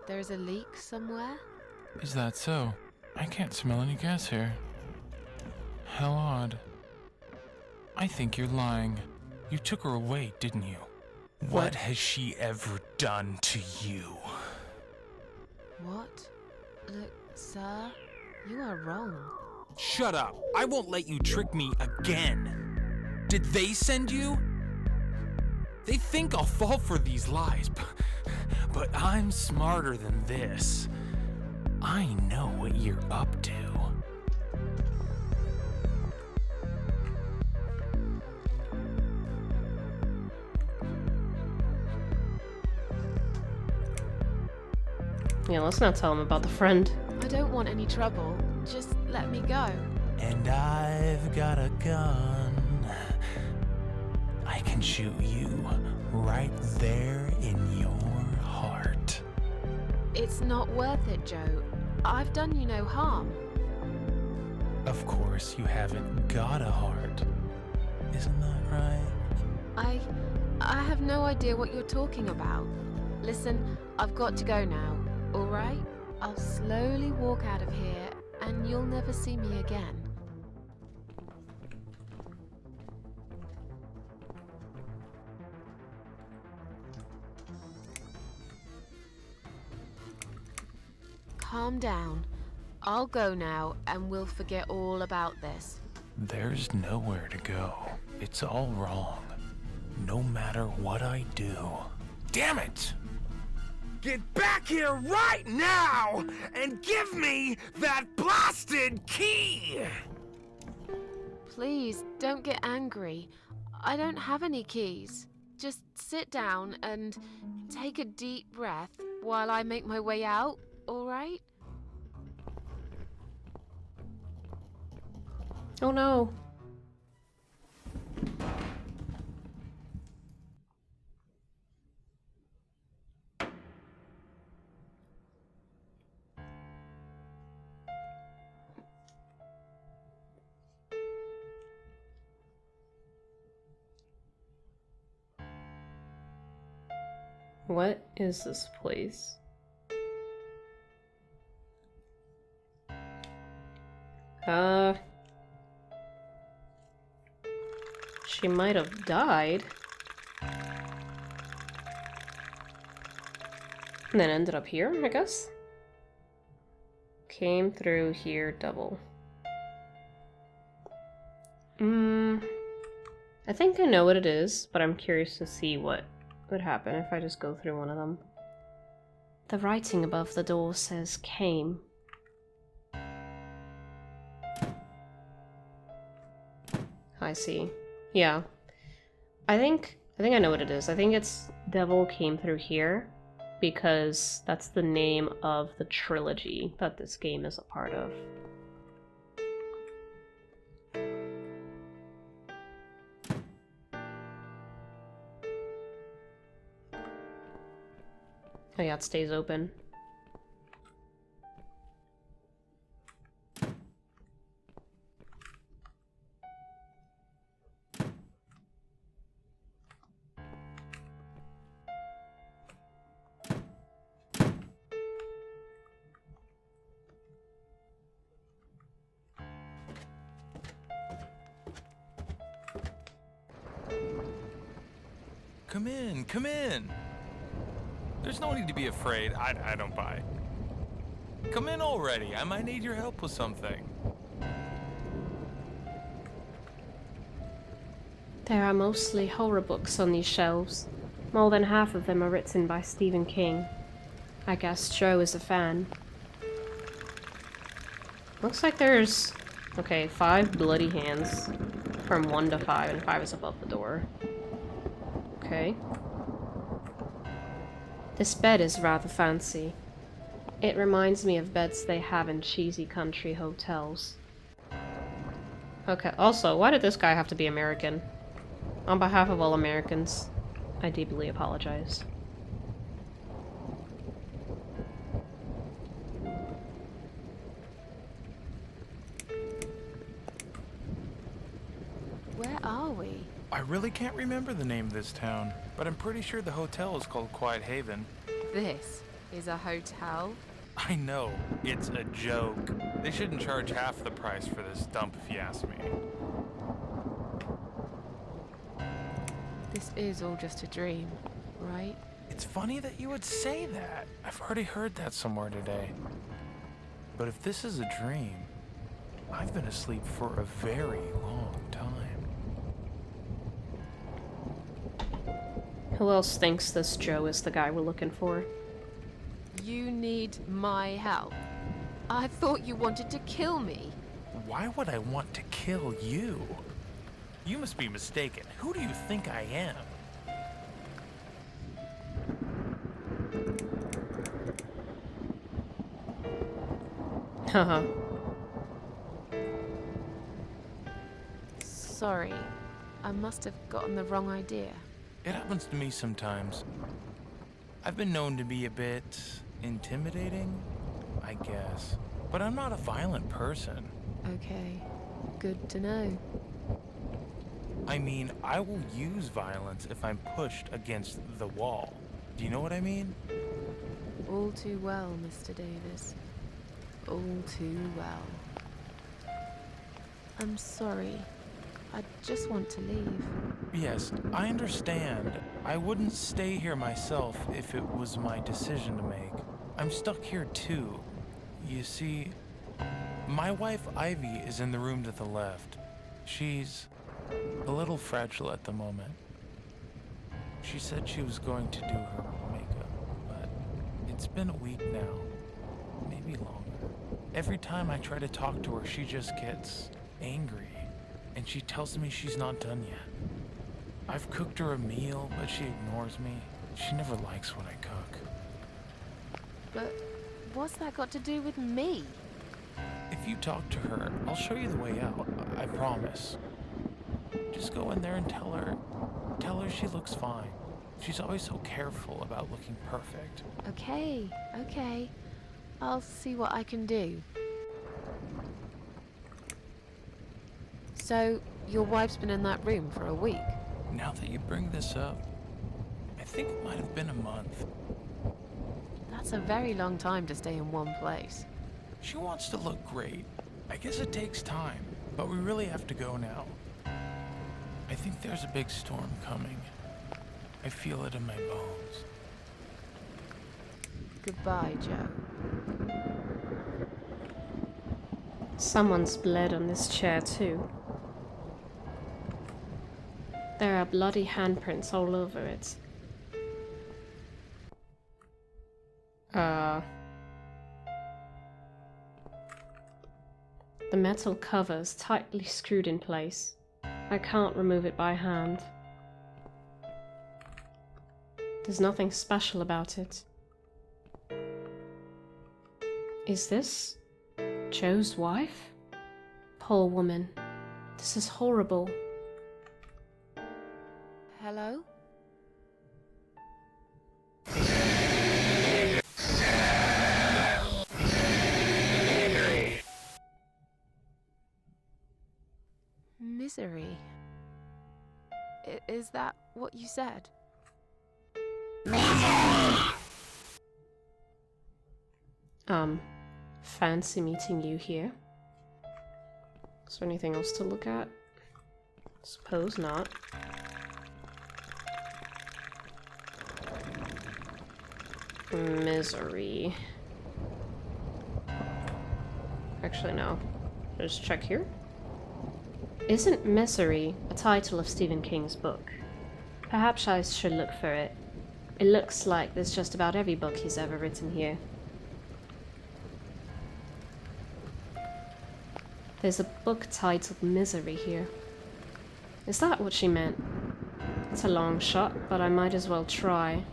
there's a leak somewhere? Is that so? I can't smell any gas here. How odd. I think you're lying. You took her away, didn't you? What has she ever done to you? What? Look, sir, you are wrong. Shut up! I won't let you trick me again! Did they send you? They think I'll fall for these lies, but I'm smarter than this. I know what you're up to. Yeah, let's not tell him about the friend. I don't want any trouble. Just let me go. And I've got a gun. I can shoot you right there in your heart. It's not worth it, Joe. I've done you no harm. Of course, you haven't got a heart. Isn't that right? I have no idea what you're talking about. Listen, I've got to go now, all right? I'll slowly walk out of here, and you'll never see me again. Calm down. I'll go now, and we'll forget all about this. There's nowhere to go. It's all wrong. No matter what I do. Damn it! Get back here right now and give me that blasted key! Please, don't get angry. I don't have any keys. Just sit down and take a deep breath while I make my way out, all right? Oh no. What is this place? She might have died. And then ended up here, I guess? Came through here double. I think I know what it is, but I'm curious to see what would happen if I just go through one of them. The writing above the door says came. I see. Yeah. I think I know what it is. I think it's Devil Came Through Here because that's the name of the trilogy that this game is a part of. Oh yeah, it stays open. Come in, come in. There's no need to be afraid. I don't buy. Come in already. I might need your help with something. There are mostly horror books on these shelves. More than half of them are written by Stephen King. I guess Joe is a fan. Looks like there's, okay, 5 bloody hands from 1 to 5, and 5 is above the door. Okay. This bed is rather fancy. It reminds me of beds they have in cheesy country hotels. Okay, also, why did this guy have to be American? On behalf of all Americans, I deeply apologize. Where are we? I really can't remember the name of this town, but I'm pretty sure the hotel is called Quiet Haven. This? is a hotel. I know, it's a joke. They shouldn't charge half the price for this dump if you ask me. This is all just a dream, right? It's funny that you would say that. I've already heard that somewhere today. But if this is a dream, I've been asleep for a very long time. Who else thinks this Joe is the guy we're looking for? You need my help. I thought you wanted to kill me. Why would I want to kill you? You must be mistaken. Who do you think I am? Haha. Sorry, I must have gotten the wrong idea. It happens to me sometimes. I've been known to be a bit intimidating, I guess. But I'm not a violent person. Okay, good to know. I mean, I will use violence if I'm pushed against the wall. Do you know what I mean? All too well, Mr. Davis. All too well. I'm sorry. I just want to leave. Yes, I understand. I wouldn't stay here myself if it was my decision to make. I'm stuck here too. You see, my wife Ivy is in the room to the left. She's a little fragile at the moment. She said she was going to do her makeup, but it's been a week now, maybe longer. Every time I try to talk to her, she just gets angry, and she tells me she's not done yet. I've cooked her a meal, but she ignores me. She never likes what I cook. But what's that got to do with me? If you talk to her, I'll show you the way out, I promise. Just go in there and tell her she looks fine. She's always so careful about looking perfect. Okay. I'll see what I can do. So, your wife's been in that room for a week? Now that you bring this up, I think it might have been a month. That's a very long time to stay in one place. She wants to look great. I guess it takes time, but we really have to go now. I think there's a big storm coming. I feel it in my bones. Goodbye, Joe. Someone's bled on this chair too. There are bloody handprints all over it. The metal cover is tightly screwed in place. I can't remove it by hand. There's nothing special about it. Is this Joe's wife? Poor woman. This is horrible. Hello? Misery. Is that what you said? Fancy meeting you here. Is there anything else to look at? Suppose not. Misery. Actually, no. Just check here. Isn't Misery a title of Stephen King's book? Perhaps I should look for it. It looks like there's just about every book he's ever written here. There's a book titled Misery here. Is that what she meant? It's a long shot, but I might as well try.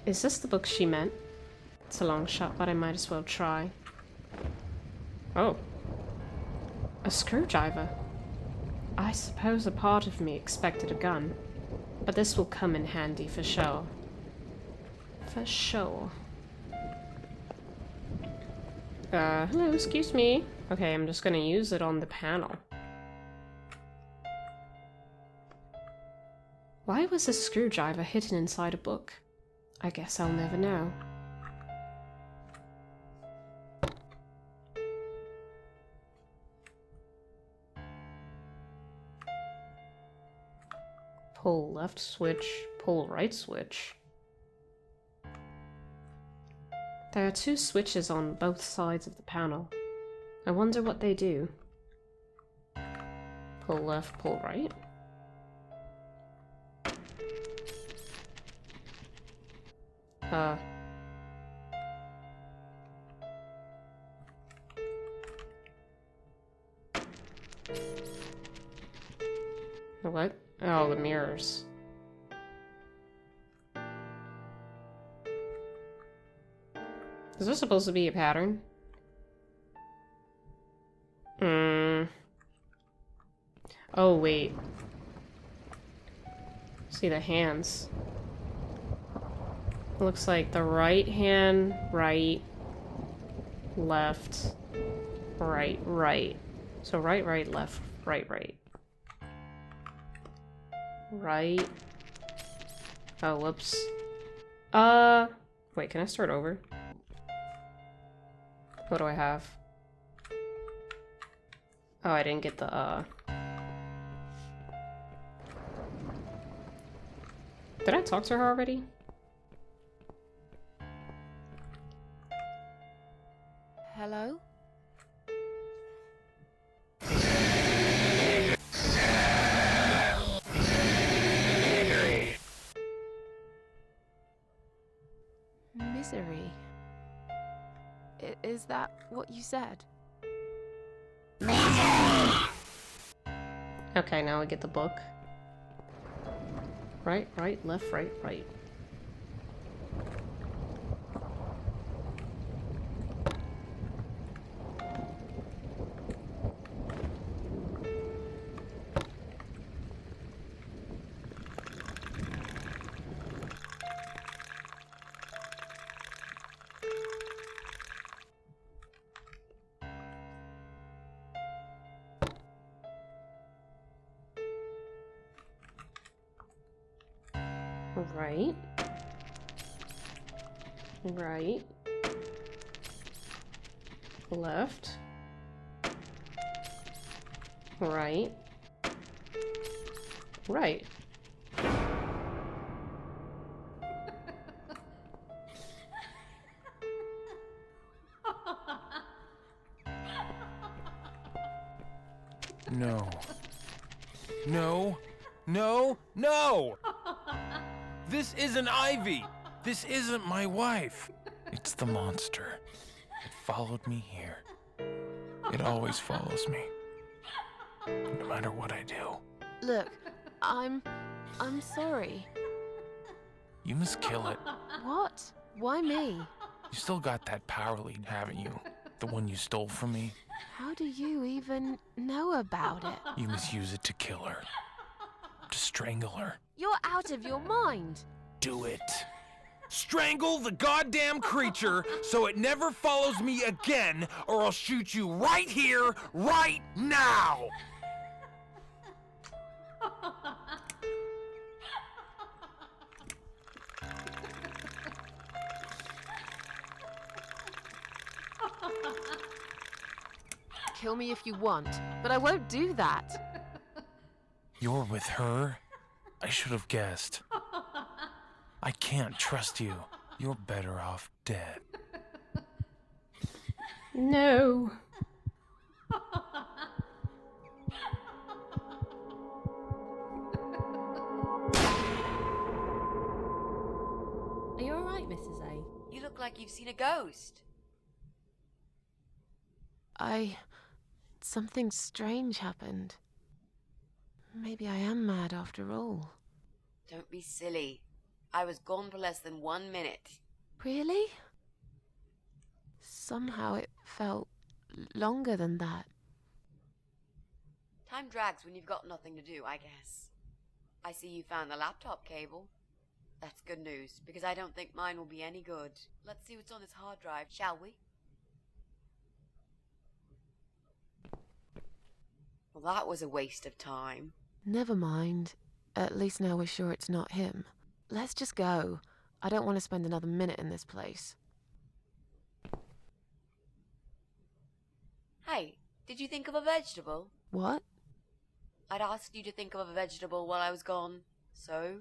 Is this the book she meant? It's a long shot, but I might as well try. Oh. A screwdriver. I suppose a part of me expected a gun. But this will come in handy for sure. For sure. Hello, excuse me. Okay, I'm just gonna use it on the panel. Why was a screwdriver hidden inside a book? I guess I'll never know. Pull left switch, pull right switch. There are two switches on both sides of the panel. I wonder what they do. Pull left, pull right. What? Oh, the mirrors. Is this supposed to be a pattern? Oh, wait. See the hands. Looks like the right hand, right, left, right, right. So right, right, left, right, right. Right. Oh, whoops. Wait, can I start over? What do I have? Oh, I didn't get the, Did I talk to her already? Hello? Misery. Is that what you said? Okay, now we get the book. Right, right, left, right, right. Right. Right. Left. Right. Right. No. No. No. No! This isn't Ivy! This isn't my wife! It's the monster. It followed me here. It always follows me. No matter what I do. Look, I'm sorry. You must kill it. What? Why me? You still got that power lead, haven't you? The one you stole from me? How do you even know about it? You must use it to kill her. To strangle her. You're out of your mind. Do it. Strangle the goddamn creature so it never follows me again, or I'll shoot you right here, right now! Kill me if you want, but I won't do that. You're with her? I should have guessed. I can't trust you. You're better off dead. No. Are you alright, Mrs. A? You look like you've seen a ghost. Something strange happened. Maybe I am mad after all. Don't be silly. I was gone for less than 1 minute. Really? Somehow it felt longer than that. Time drags when you've got nothing to do, I guess. I see you found the laptop cable. That's good news, because I don't think mine will be any good. Let's see what's on this hard drive, shall we? Well, that was a waste of time. Never mind. At least now we're sure it's not him. Let's just go. I don't want to spend another minute in this place. Hey, did you think of a vegetable? What? I'd asked you to think of a vegetable while I was gone. So,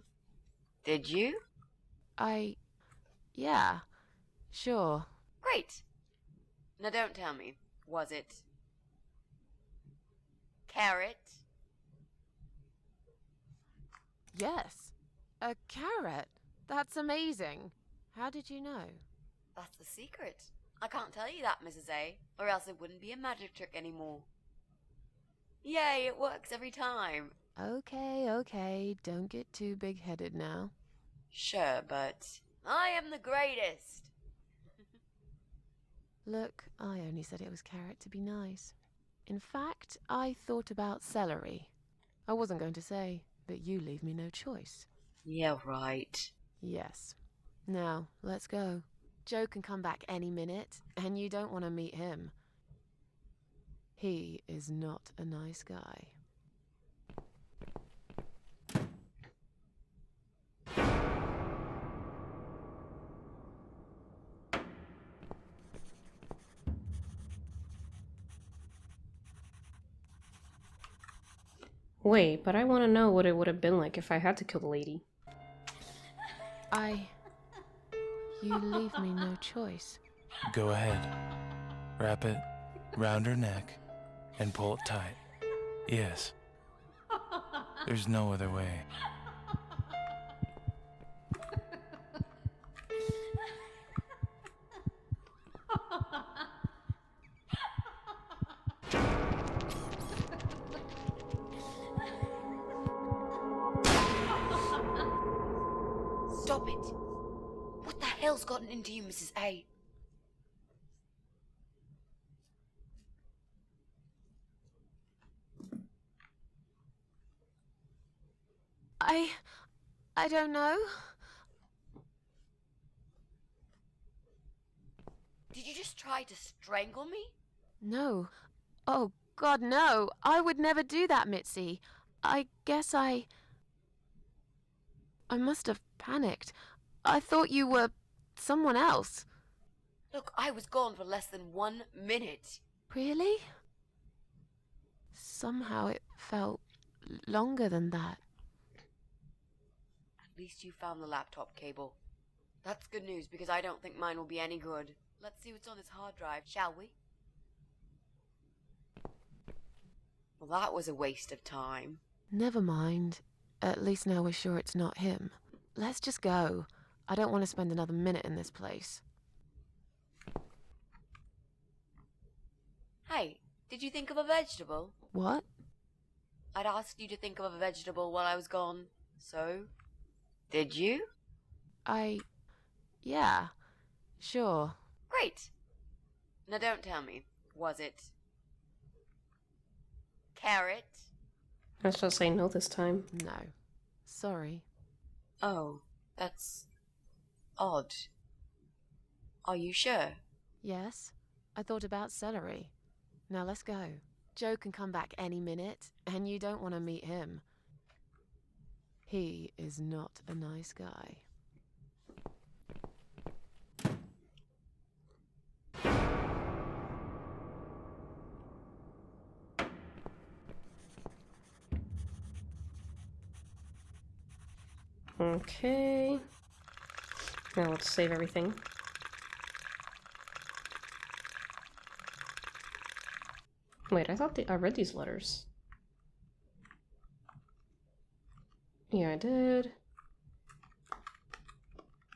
did you? Yeah, sure. Great. Now don't tell me. Was it carrot? Yes. A carrot. That's amazing. How did you know? That's the secret. I can't tell you that, Mrs. A, or else it wouldn't be a magic trick anymore. Yay, it works every time. Okay, don't get too big-headed now. Sure, but I am the greatest. Look, I only said it was carrot to be nice. In fact, I thought about celery. I wasn't going to say, but you leave me no choice. Yeah, right. Yes. Now, let's go. Joe can come back any minute, and you don't want to meet him. He is not a nice guy. Wait, but I want to know what it would have been like if I had to kill the lady. You leave me no choice. Go ahead. Wrap it round her neck and pull it tight. Yes. There's no other way. Stop it! What the hell's gotten into you, Mrs. A? I don't know. Did you just try to strangle me? No. Oh, God, no. I would never do that, Mitzi. I guess I must have panicked. I thought you were someone else. Look, I was gone for less than 1 minute. Really? Somehow it felt longer than that. At least you found the laptop cable. That's good news because I don't think mine will be any good. Let's see what's on this hard drive, shall we? Well, that was a waste of time. Never mind. At least now we're sure it's not him. Let's just go. I don't want to spend another minute in this place. Hey, did you think of a vegetable? What? I'd asked you to think of a vegetable while I was gone. So, did you? Yeah, sure. Great. Now don't tell me. Was it carrot? I shall say no this time. No. Sorry. Oh, that's odd. Are you sure? Yes, I thought about celery. Now let's go. Joe can come back any minute, and you don't want to meet him. He is not a nice guy. Okay. Now let's save everything. Wait, I thought I read these letters. Yeah, I did.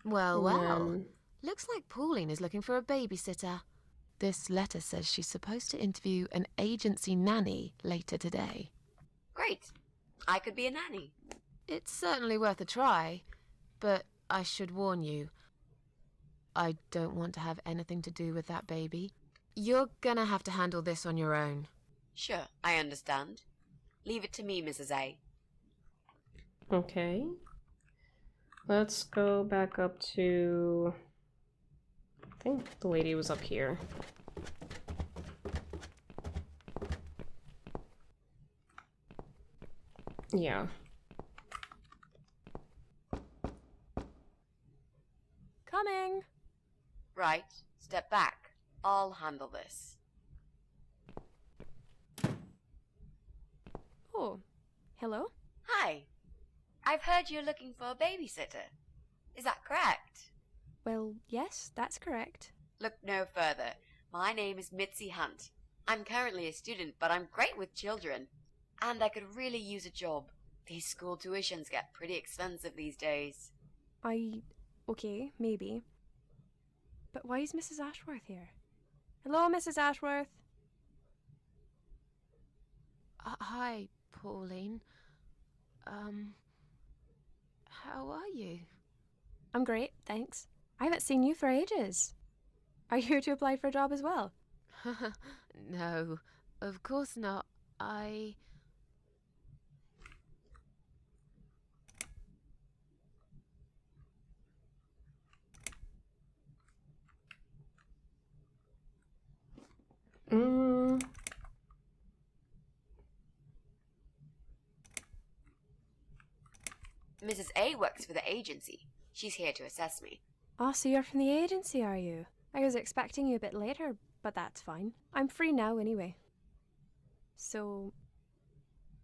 Well. And Looks like Pauline is looking for a babysitter. This letter says she's supposed to interview an agency nanny later today. Great. I could be a nanny. It's certainly worth a try, but I should warn you. I don't want to have anything to do with that baby. You're gonna have to handle this on your own. Sure, I understand. Leave it to me, Mrs. A. okay. Let's go back up to... I think the lady was up here. Yeah. Coming! Right, step back. I'll handle this. Oh, hello? Hi. I've heard you're looking for a babysitter. Is that correct? Well, yes, that's correct. Look no further. My name is Mitzi Hunt. I'm currently a student, but I'm great with children. And I could really use a job. These school tuitions get pretty expensive these days. Okay, maybe. But why is Mrs. Ashworth here? Hello, Mrs. Ashworth? Hi, Pauline. How are you? I'm great, thanks. I haven't seen you for ages. Are you here to apply for a job as well? No, of course not. Mm. Mrs. A works for the agency. She's here to assess me. Oh, so you're from the agency, are you? I was expecting you a bit later, but that's fine. I'm free now anyway. So,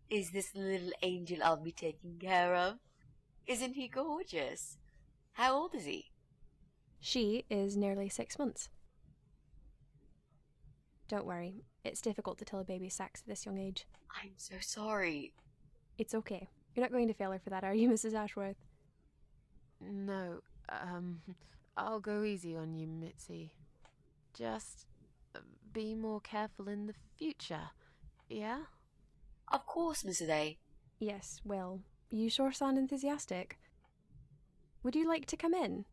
Is this the little angel I'll be taking care of? Isn't he gorgeous? How old is he? she is nearly 6 months. Don't worry, it's difficult to tell a baby's sex at this young age. I'm so sorry. It's okay. You're not going to fail her for that, are you, Mrs. Ashworth? No, I'll go easy on you, Mitzi. Just be more careful in the future, yeah? Of course, Mrs. A. Yes, well, you sure sound enthusiastic. Would you like to come in?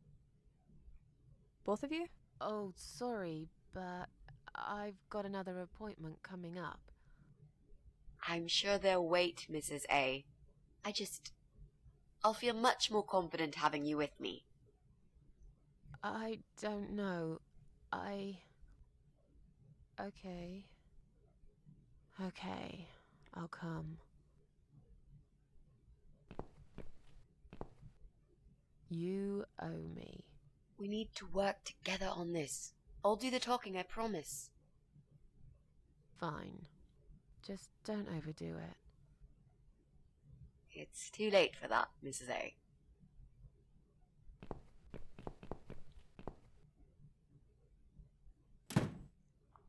Both of you? Oh, sorry, but I've got another appointment coming up. I'm sure they'll wait, Mrs. A. I'll feel much more confident having you with me. I don't know. Okay. Okay, I'll come. You owe me. We need to work together on this. I'll do the talking, I promise. Fine. Just don't overdo it. It's too late for that, Mrs. A.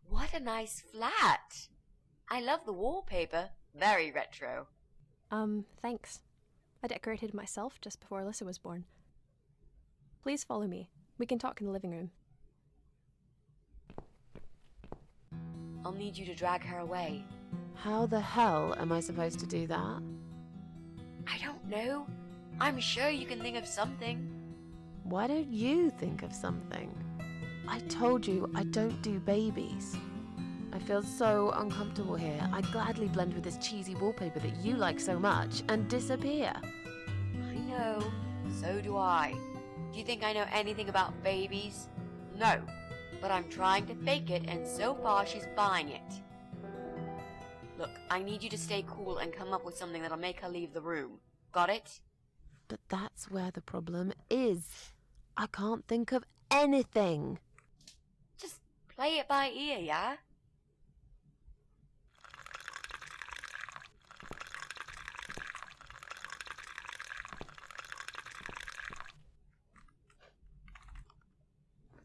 What a nice flat! I love the wallpaper. Very retro. Thanks. I decorated it myself just before Alyssa was born. Please follow me. We can talk in the living room. I'll need you to drag her away. How the hell am I supposed to do that? I don't know. I'm sure you can think of something. Why don't you think of something? I told you I don't do babies. I feel so uncomfortable here. I'd gladly blend with this cheesy wallpaper that you like so much and disappear. I know. So do I. Do you think I know anything about babies? No. But I'm trying to fake it, and so far she's buying it. Look, I need you to stay cool and come up with something that'll make her leave the room. Got it? But that's where the problem is. I can't think of anything. Just play it by ear, yeah?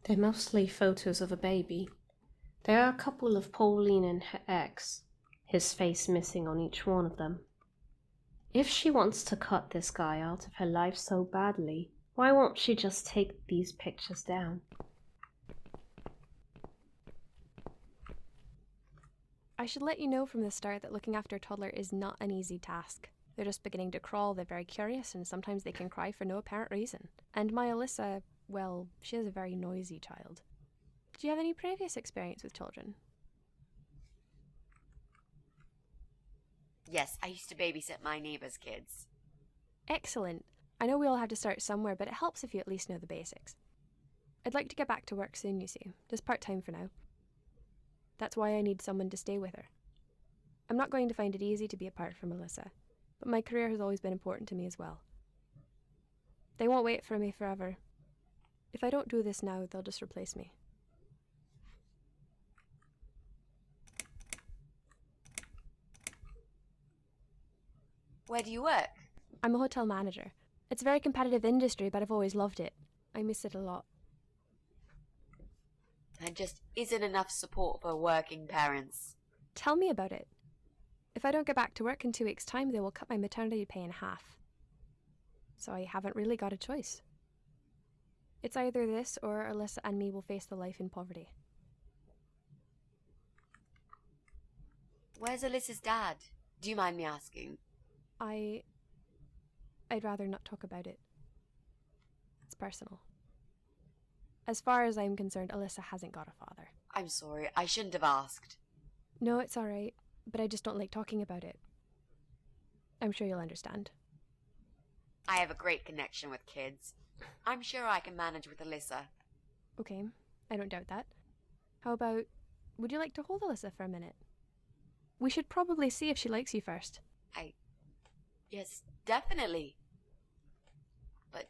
They're mostly photos of a baby. There are a couple of Pauline and her ex, his face missing on each one of them. If she wants to cut this guy out of her life so badly, why won't she just take these pictures down? I should let you know from the start that looking after a toddler is not an easy task. They're just beginning to crawl, they're very curious, and sometimes they can cry for no apparent reason. And my Alyssa, well, she is a very noisy child. Do you have any previous experience with children? Yes, I used to babysit my neighbor's kids. Excellent. I know we all have to start somewhere, but it helps if you at least know the basics. I'd like to get back to work soon, you see. Just part-time for now. That's why I need someone to stay with her. I'm not going to find it easy to be apart from Alyssa, but my career has always been important to me as well. They won't wait for me forever. If I don't do this now, they'll just replace me. Where do you work? I'm a hotel manager. It's a very competitive industry, but I've always loved it. I miss it a lot. There just isn't enough support for working parents. Tell me about it. If I don't get back to work in 2 weeks' time, they will cut my maternity pay in half. So I haven't really got a choice. It's either this or Alyssa and me will face the life in poverty. Where's Alyssa's dad? Do you mind me asking? I'd rather not talk about it. It's personal. As far as I'm concerned, Alyssa hasn't got a father. I'm sorry, I shouldn't have asked. No, it's alright, but I just don't like talking about it. I'm sure you'll understand. I have a great connection with kids. I'm sure I can manage with Alyssa. Okay, I don't doubt that. How about, would you like to hold Alyssa for a minute? We should probably see if she likes you first. Yes, definitely. But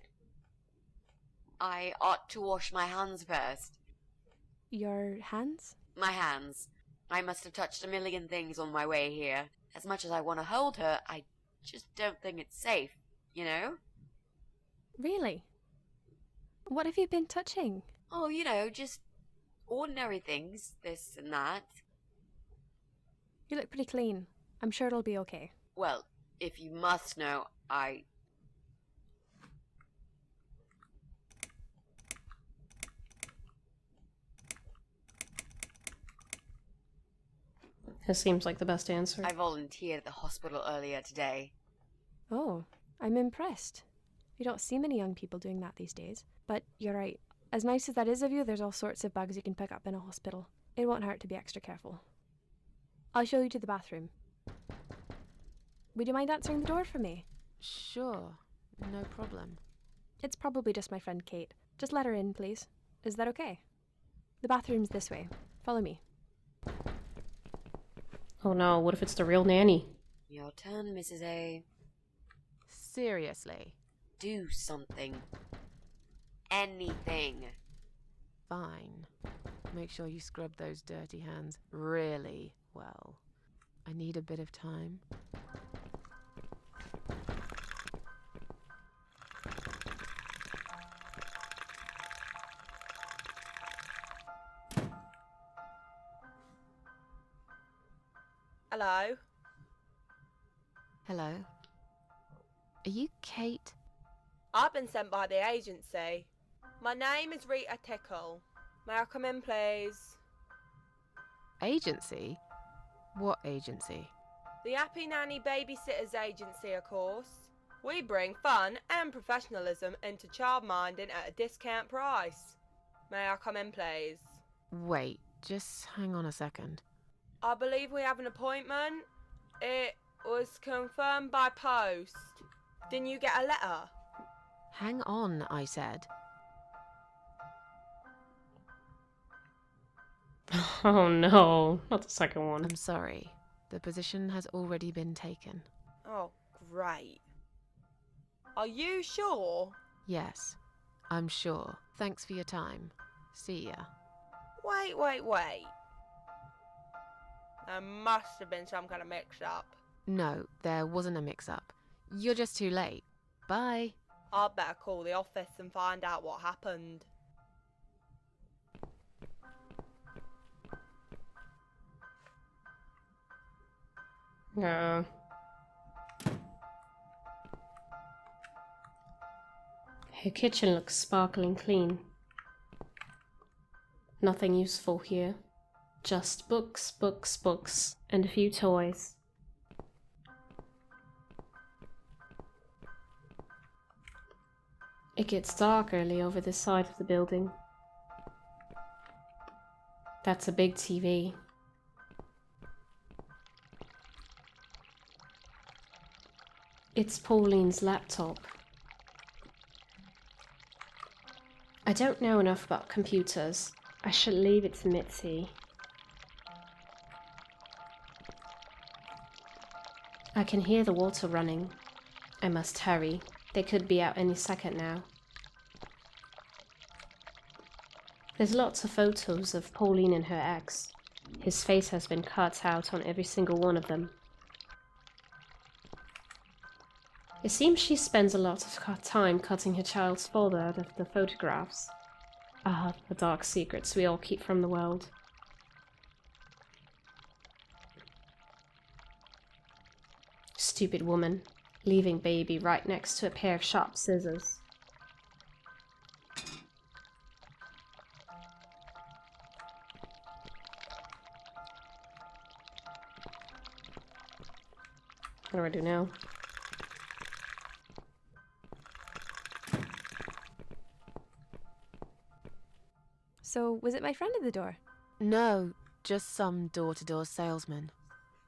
I ought to wash my hands first. Your hands? My hands. I must have touched a million things on my way here. As much as I want to hold her, I just don't think it's safe, you know? Really? What have you been touching? Oh, just ordinary things, this and that. You look pretty clean. I'm sure it'll be okay. Well, if you must know, It seems like the best answer. I volunteered at the hospital earlier today. Oh, I'm impressed. You don't see many young people doing that these days. But you're right. As nice as that is of you, there's all sorts of bugs you can pick up in a hospital. It won't hurt to be extra careful. I'll show you to the bathroom. Would you mind answering the door for me? Sure, no problem. It's probably just my friend Kate. Just let her in, please. Is that okay? The bathroom's this way. Follow me. Oh no, what if it's the real nanny? Your turn, Mrs. A. Seriously. Do something. Anything. Fine. Make sure you scrub those dirty hands really well. I need a bit of time. Hello? Hello? Are you Kate? I've been sent by the agency. My name is Rita Tickle. May I come in, please? Agency? What agency? The Happy Nanny Babysitters Agency, of course. We bring fun and professionalism into childminding at a discount price. May I come in, please? Wait, just hang on a second. I believe we have an appointment. It was confirmed by post. Didn't you get a letter? Hang on, I said. Oh no, not the second one. I'm sorry. The position has already been taken. Oh, great. Are you sure? Yes, I'm sure. Thanks for your time. See ya. Wait. There must have been some kind of mix-up. No, there wasn't a mix-up. You're just too late. Bye. I'd better call the office and find out what happened. No. Her kitchen looks sparkling clean. Nothing useful here. Just books, and a few toys. It gets dark early over this side of the building. That's a big TV. It's Pauline's laptop. I don't know enough about computers. I should leave it to Mitzi. I can hear the water running. I must hurry. They could be out any second now. There's lots of photos of Pauline and her ex. His face has been cut out on every single one of them. It seems she spends a lot of time cutting her child's father out of the photographs. Ah, the dark secrets we all keep from the world. Stupid woman, leaving baby right next to a pair of sharp scissors. What do I do now? So, was it my friend at the door? No, just some door-to-door salesman.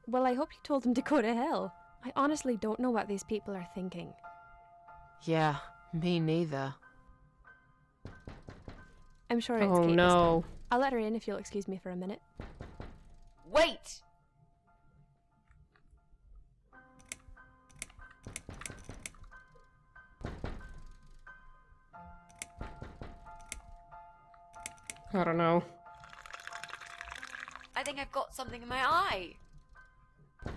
Well, I hope you told him to go to hell. I honestly don't know what these people are thinking. Yeah, me neither. I'm sure it's Oh Kate this no. time. I'll let her in if you'll excuse me for a minute. Wait! I don't know. I think I've got something in my eye.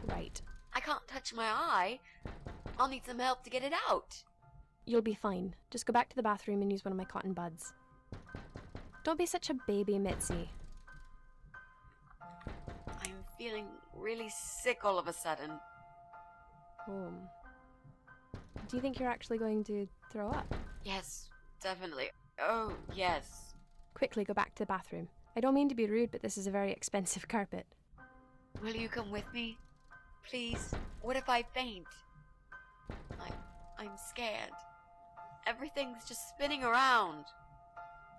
Right. I can't touch my eye. I'll need some help to get it out. You'll be fine. Just go back to the bathroom and use one of my cotton buds. Don't be such a baby, Mitzi. I'm feeling really sick all of a sudden. Oh. Do you think you're actually going to throw up? Yes, definitely. Oh, yes. Quickly go back to the bathroom. I don't mean to be rude, but this is a very expensive carpet. Will you come with me? Please? What if I faint? I'm scared. Everything's just spinning around.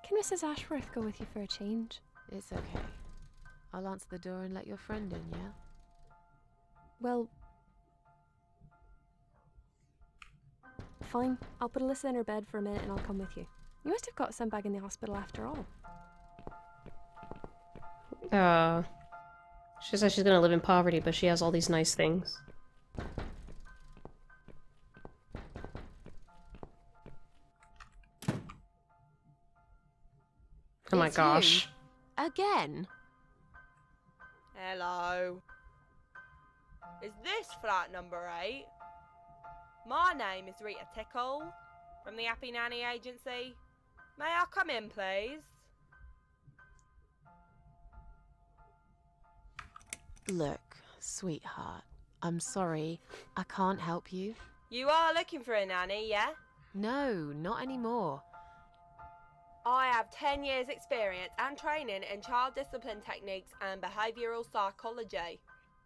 Can Mrs. Ashworth go with you for a change? It's okay. I'll answer the door and let your friend in, yeah? Well... Fine. I'll put Alyssa in her bed for a minute and I'll come with you. You must have got some back in the hospital after all. She says she's gonna live in poverty, but she has all these nice things. Oh my It's gosh. you. Again? Hello. Is this flat number 8? My name is Rita Tickle, from the Happy Nanny Agency. May I come in, please? Look, sweetheart, I'm sorry. I can't help you. You are looking for a nanny, yeah? No, not anymore. I have 10 years experience and training in child discipline techniques and behavioural psychology.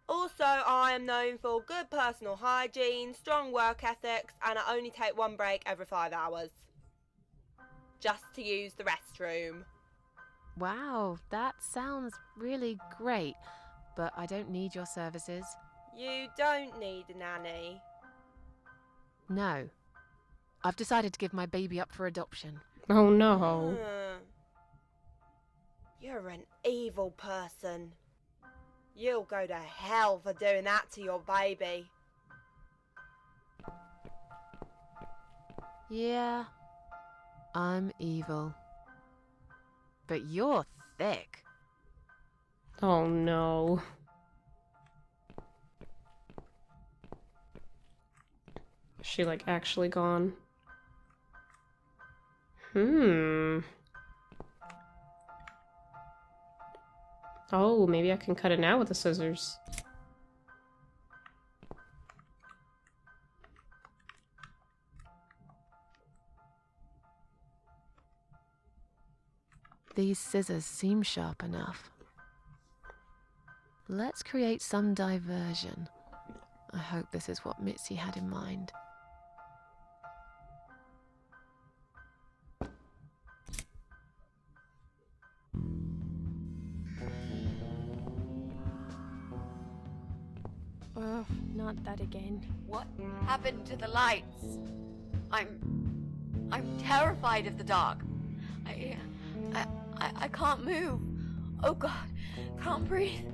Also, I am known for good personal hygiene, strong work ethics, and I only take one break every 5 hours. Just to use the restroom. Wow, that sounds really great, but I don't need your services. You don't need a nanny. No. I've decided to give my baby up for adoption. Oh no. You're an evil person. You'll go to hell for doing that to your baby. Yeah, I'm evil. But you're thick. Oh no. Is she like actually gone? Oh, maybe I can cut it now with the scissors. These scissors seem sharp enough. Let's create some diversion. I hope this is what Mitzi had in mind. Oh, not that again. What happened to the lights? I'm terrified of the dark. I can't move. Oh God, can't breathe.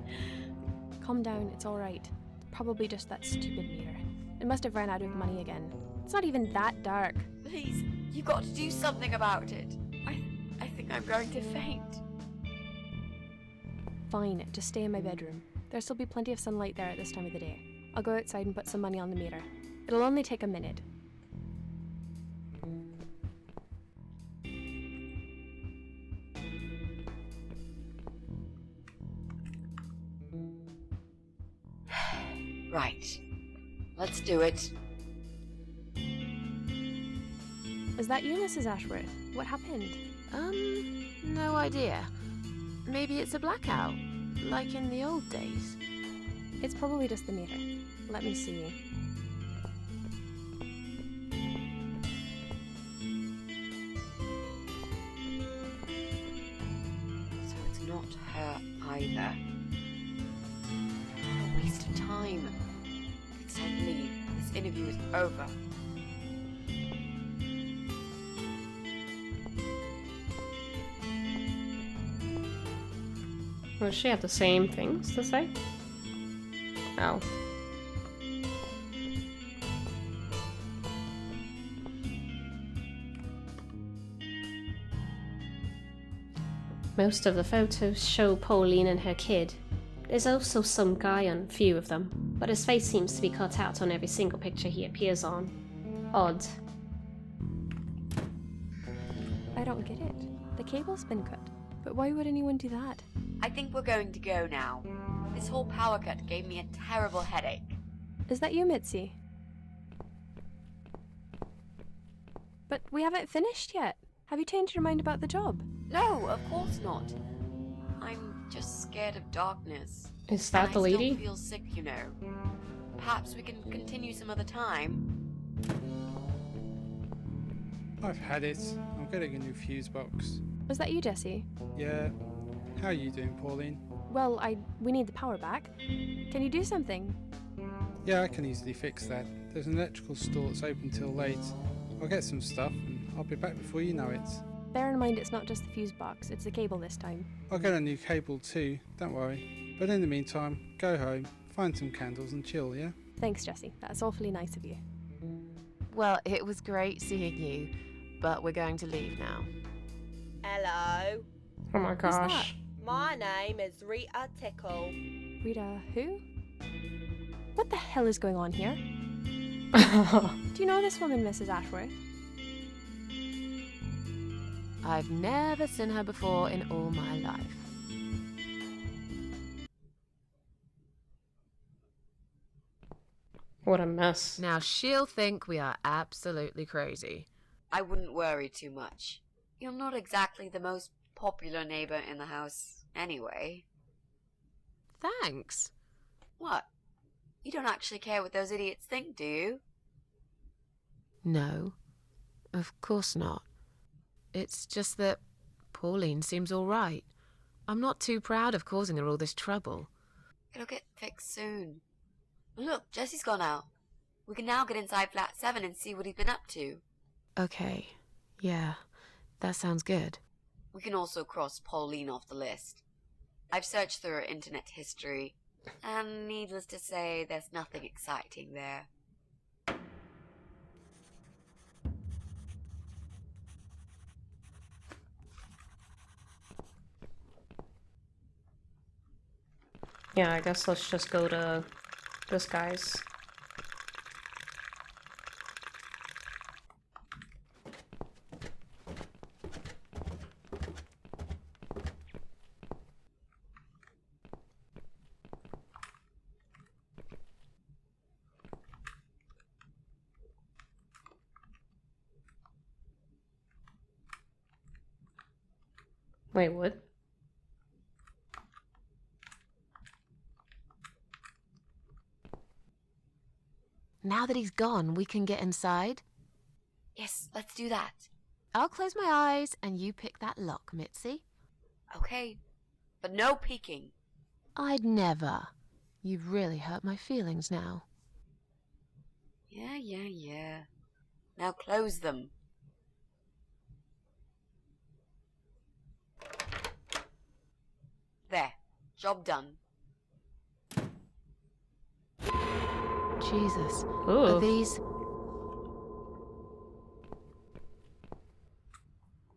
Calm down, it's alright. Probably just that stupid meter. It must have run out of money again. It's not even that dark. Please, you've got to do something about it. I think I'm going to faint. Fine, just stay in my bedroom. There'll still be plenty of sunlight there at this time of the day. I'll go outside and put some money on the meter. It'll only take a minute. Right. Let's do it. Is that you, Mrs. Ashworth? What happened? No idea. Maybe it's a blackout, like in the old days. It's probably just the meter. Let me see. So it's not her either. A waste of time. It's time to leave. This interview is over. Well, she had the same things to say. Oh. Most of the photos show Pauline and her kid. There's also some guy on a few of them, but his face seems to be cut out on every single picture he appears on. Odd. I don't get it. The cable's been cut. But why would anyone do that? I think we're going to go now. This whole power cut gave me a terrible headache. Is that you, Mitzi? But we haven't finished yet. Have you changed your mind about the job? No, of course not. I'm just scared of darkness. Is that And the lady? I still feel sick, you know. Perhaps we can continue some other time. I've had it. I'm getting a new fuse box. Was that you, Jesse? Yeah. How are you doing, Pauline? Well, we need the power back. Can you do something? Yeah, I can easily fix that. There's an electrical store that's open till late. I'll get some stuff and I'll be back before you know it. Bear in mind it's not just the fuse box, it's the cable this time. I'll get a new cable too, don't worry. But in the meantime, go home, find some candles and chill, yeah? Thanks, Jesse. That's awfully nice of you. Well, it was great seeing you, but we're going to leave now. Hello. Oh my that? gosh. My name is Rita Tickle. Rita, who? What the hell is going on here? Do you know this woman, Mrs. Ashworth? I've never seen her before in all my life. What a mess. Now she'll think we are absolutely crazy. I wouldn't worry too much. You're not exactly the most popular neighbor in the house anyway. Thanks. What? You don't actually care what those idiots think, do you? No, of course not. It's just that Pauline seems all right. I'm not too proud of causing her all this trouble. It'll get fixed soon. Look, Jesse's gone out. We can now get inside flat 7 and see what he's been up to. Okay, yeah, that sounds good. We can also cross Pauline off the list. I've searched through her internet history, and needless to say, there's nothing exciting there. Yeah, I guess let's just go to this guy's. Wait, what? Now that he's gone, we can get inside. Yes, let's do that. I'll close my eyes and you pick that lock, Mitzi. Okay, but no peeking. I'd never. You've really hurt my feelings now. Yeah. Now close them. There, job done. Jesus. Ooh. Are these...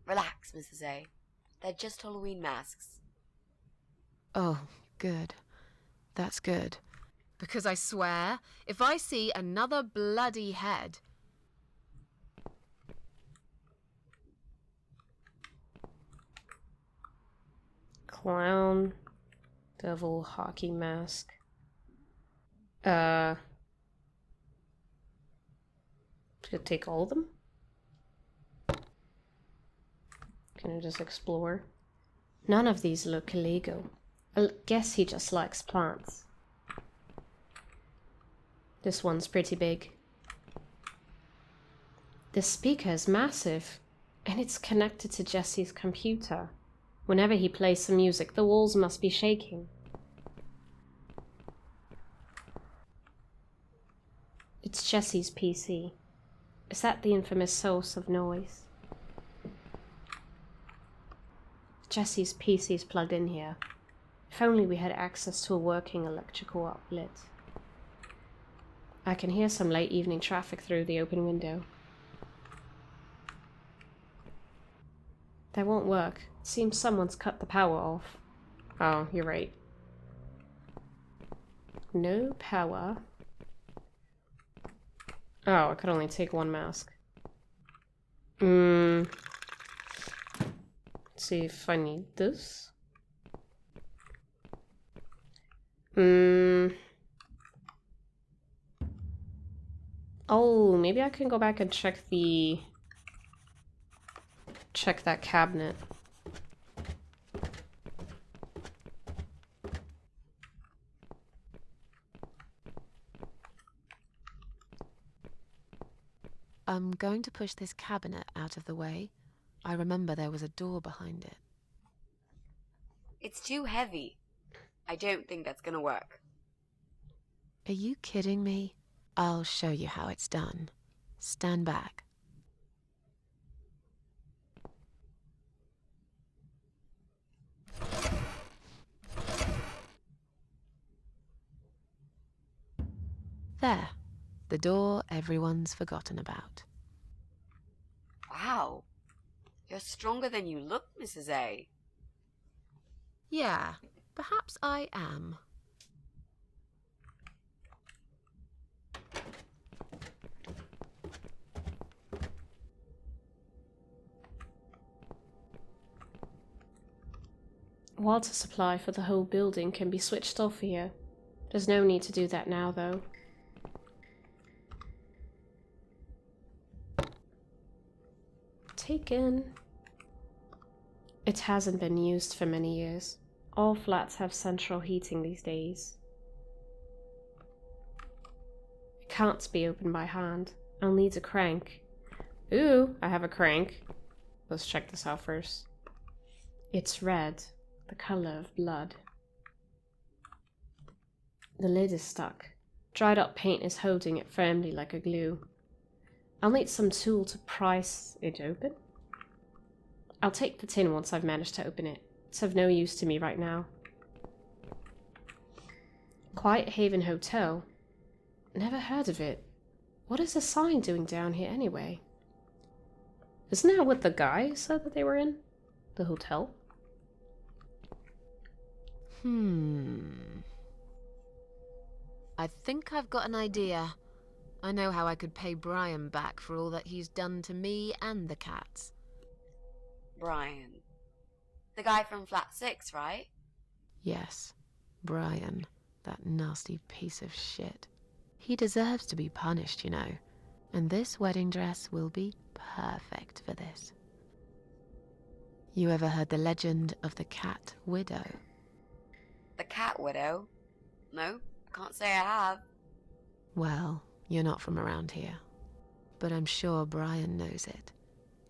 Relax, Mrs. A. They're just Halloween masks. Oh, good. That's good. Because I swear, if I see another bloody head... Clown. Devil hockey mask. Should I take all of them? Can I just explore? None of these look illegal. I guess he just likes plants. This one's pretty big. This speaker is massive, and it's connected to Jesse's computer. Whenever he plays some music, the walls must be shaking. It's Jesse's PC. Is that the infamous source of noise? Jesse's PC is plugged in here. If only we had access to a working electrical outlet. I can hear some late evening traffic through the open window. That won't work. It seems someone's cut the power off. Oh, you're right. No power. Oh, I could only take one mask. Let's see if I need this. Oh, maybe I can go back and check that cabinet. I'm going to push this cabinet out of the way. I remember there was a door behind it. It's too heavy. I don't think that's gonna work. Are you kidding me? I'll show you how it's done. Stand back. There. The door everyone's forgotten about. Wow. You're stronger than you look, Mrs. A. Yeah, perhaps I am. Water supply for the whole building can be switched off here. There's no need to do that now, though. Taken. It hasn't been used for many years. All flats have central heating these days. It can't be opened by hand. I'll need a crank. Ooh, I have a crank. Let's check this out first. It's red, the color of blood. The lid is stuck. Dried up paint is holding it firmly like a glue. I'll need some tool to prise it open. I'll take the tin once I've managed to open it. It's of no use to me right now. Quiet Haven Hotel? Never heard of it. What is the sign doing down here anyway? Isn't that what the guy said that they were in? The hotel? I think I've got an idea. I know how I could pay Brian back for all that he's done to me and the cats. Brian. The guy from Flat 6, right? Yes, Brian, that nasty piece of shit. He deserves to be punished, you know. And this wedding dress will be perfect for this. You ever heard the legend of the cat widow? The cat widow? No, can't say I have. Well, you're not from around here. But I'm sure Brian knows it.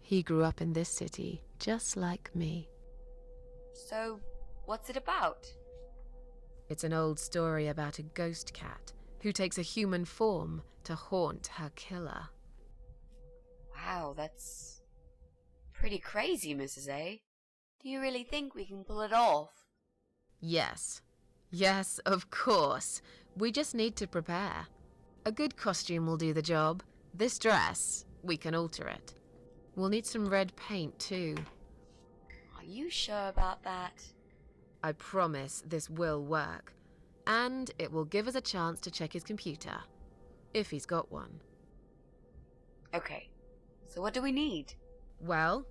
He grew up in this city, just like me. So, what's it about? It's an old story about a ghost cat who takes a human form to haunt her killer. Wow, that's pretty crazy, Mrs. A. Do you really think we can pull it off? Yes. Yes, of course. We just need to prepare. A good costume will do the job. This dress, we can alter it. We'll need some red paint, too. you sure about that? I promise this will work. And it will give us a chance to check his computer. If he's got one. Okay, so what do we need? Well,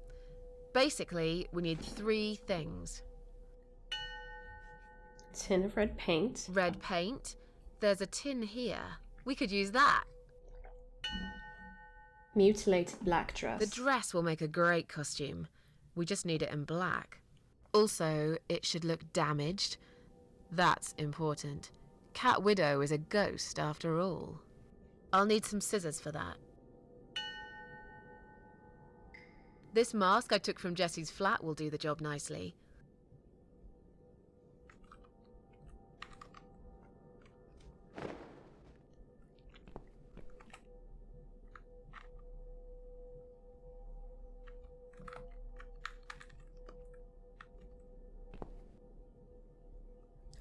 basically, we need 3 things. Tin of red paint. Red paint. There's a tin here. We could use that. Mutilated black dress. The dress will make a great costume. We just need it in black. Also, it should look damaged. That's important. Cat Widow is a ghost after all. I'll need some scissors for that. This mask I took from Jessie's flat will do the job nicely.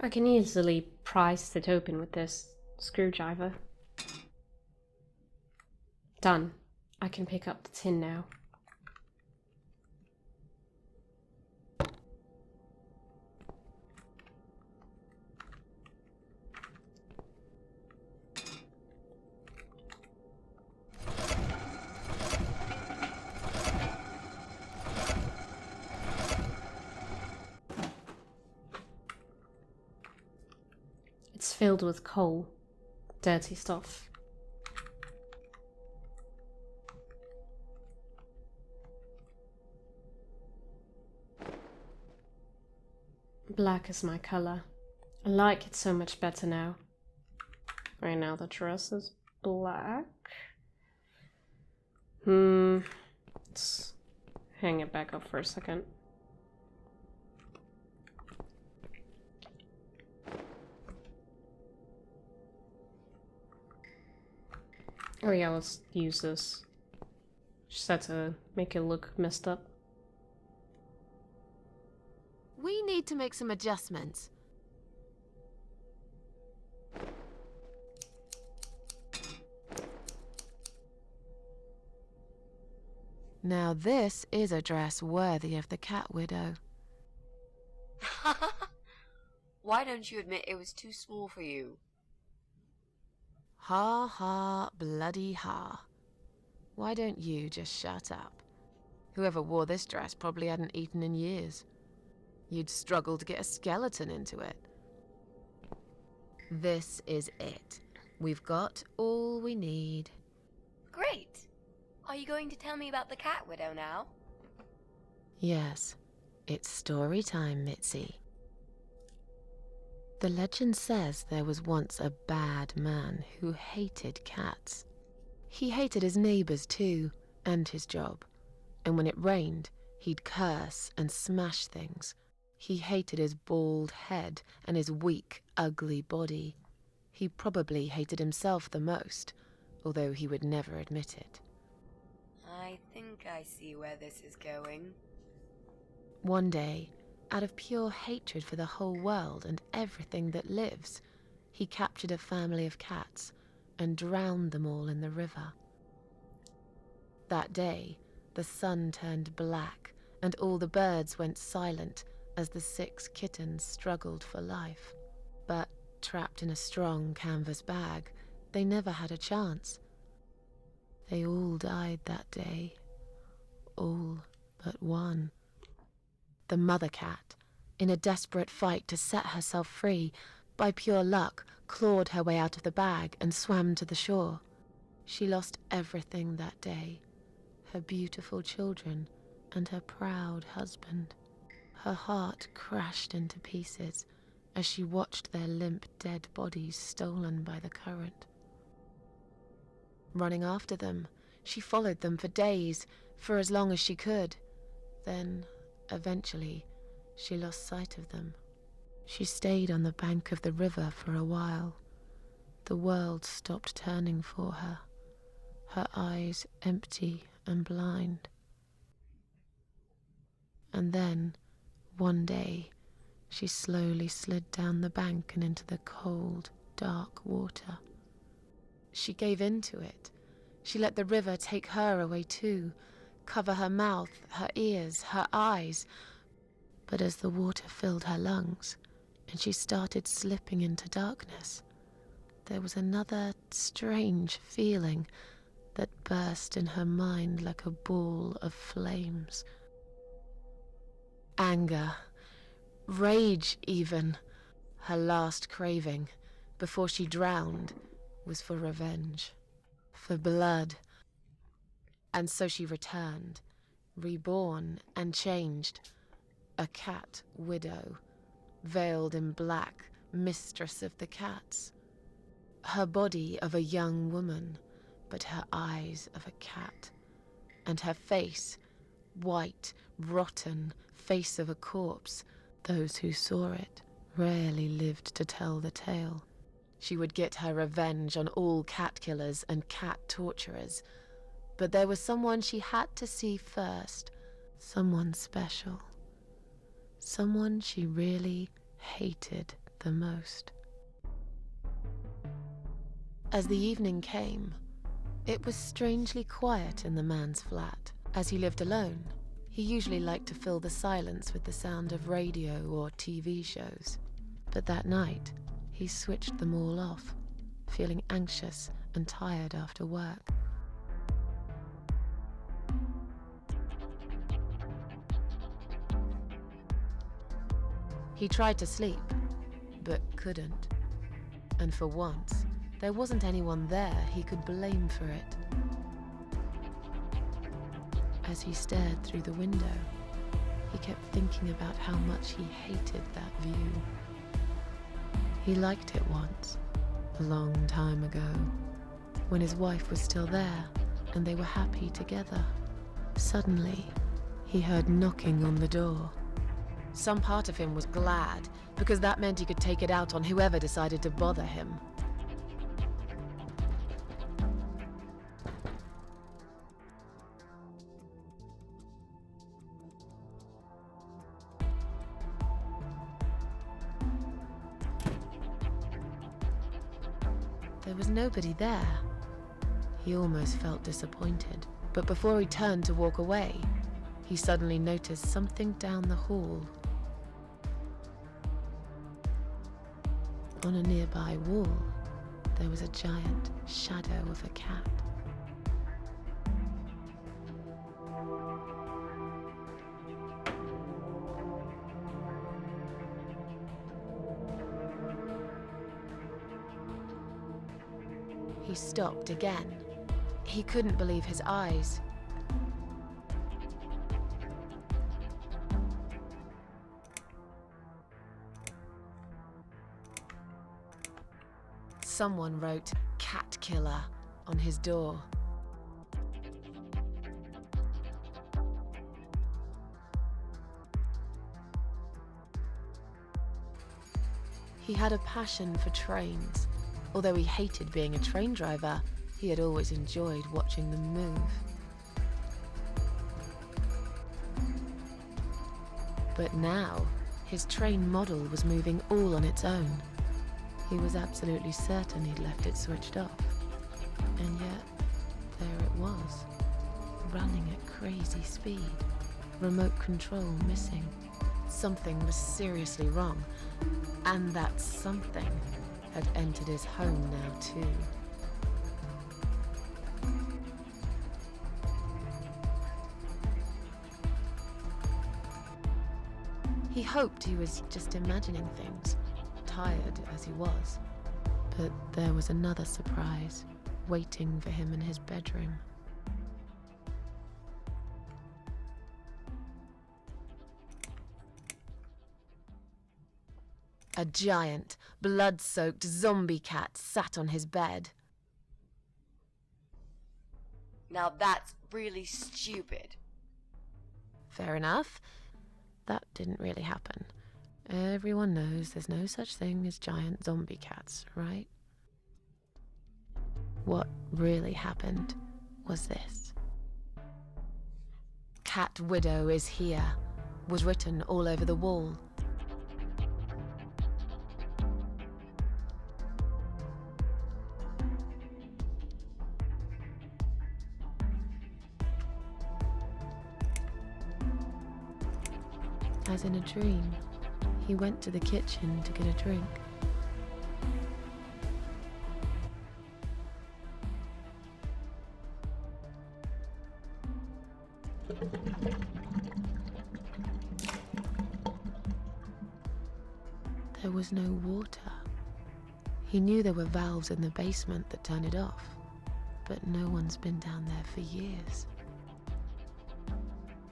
I can easily prise it open with this screwdriver. Done. I can pick up the tin now. It's filled with coal. Dirty stuff. Black is my color. I like it so much better now. Right now the dress is black. Let's hang it back up for a second. Oh yeah, let's use this. Just had to make it look messed up. We need to make some adjustments. Now this is a dress worthy of the Cat Widow. Why don't you admit it was too small for you? Ha ha, bloody ha. Why don't you just shut up? Whoever wore this dress probably hadn't eaten in years. You'd struggle to get a skeleton into it. This is it. We've got all we need. Great! Are you going to tell me about the Cat Widow now? Yes, it's story time, Mitzi. The legend says there was once a bad man who hated cats. He hated his neighbors too, and his job. And when it rained, he'd curse and smash things. He hated his bald head and his weak, ugly body. He probably hated himself the most, although he would never admit it. I think I see where this is going. One day, out of pure hatred for the whole world and everything that lives, he captured a family of cats and drowned them all in the river. That day, the sun turned black and all the birds went silent as the 6 kittens struggled for life. But trapped in a strong canvas bag, they never had a chance. They all died that day. All but one. The mother cat, in a desperate fight to set herself free, by pure luck, clawed her way out of the bag and swam to the shore. She lost everything that day, her beautiful children and her proud husband. Her heart crashed into pieces as she watched their limp dead bodies stolen by the current. Running after them, she followed them for days, for as long as she could. Then, eventually, she lost sight of them. She stayed on the bank of the river for a while. The world stopped turning for her, her eyes empty and blind. And then, one day, she slowly slid down the bank and into the cold, dark water. She gave in to it. She let the river take her away too, cover her mouth, her ears, her eyes. But as the water filled her lungs and she started slipping into darkness, there was another strange feeling that burst in her mind like a ball of flames. Anger, rage even. Her last craving, before she drowned, was for revenge, for blood. And so she returned, reborn and changed, a cat widow, veiled in black, mistress of the cats. Her body of a young woman, but her eyes of a cat, and her face, white, rotten, face of a corpse. Those who saw it rarely lived to tell the tale. She would get her revenge on all cat killers and cat torturers, but there was someone she had to see first, someone special, someone she really hated the most. As the evening came, it was strangely quiet in the man's flat. As he lived alone, he usually liked to fill the silence with the sound of radio or TV shows. But that night, he switched them all off, feeling anxious and tired after work. He tried to sleep, but couldn't. And for once, there wasn't anyone there he could blame for it. As he stared through the window, he kept thinking about how much he hated that view. He liked it once, a long time ago, when his wife was still there and they were happy together. Suddenly, he heard knocking on the door. Some part of him was glad, because that meant he could take it out on whoever decided to bother him. There was nobody there. He almost felt disappointed, but before he turned to walk away, he suddenly noticed something down the hall. On a nearby wall, there was a giant shadow of a cat. He stopped again. He couldn't believe his eyes. Someone wrote "Cat Killer" on his door. He had a passion for trains. Although he hated being a train driver, he had always enjoyed watching them move. But now, his train model was moving all on its own. He was absolutely certain he'd left it switched off. And yet, there it was, running at crazy speed, remote control missing. Something was seriously wrong, and that something had entered his home now too. He hoped he was just imagining things, tired as he was. But there was another surprise waiting for him in his bedroom. A giant, blood-soaked zombie cat sat on his bed. Now that's really stupid. Fair enough. That didn't really happen. Everyone knows there's no such thing as giant zombie cats, right? What really happened was this. "Cat Widow is here," was written all over the wall. As in a dream, he went to the kitchen to get a drink. There was no water. He knew there were valves in the basement that turned it off, but no one's been down there for years.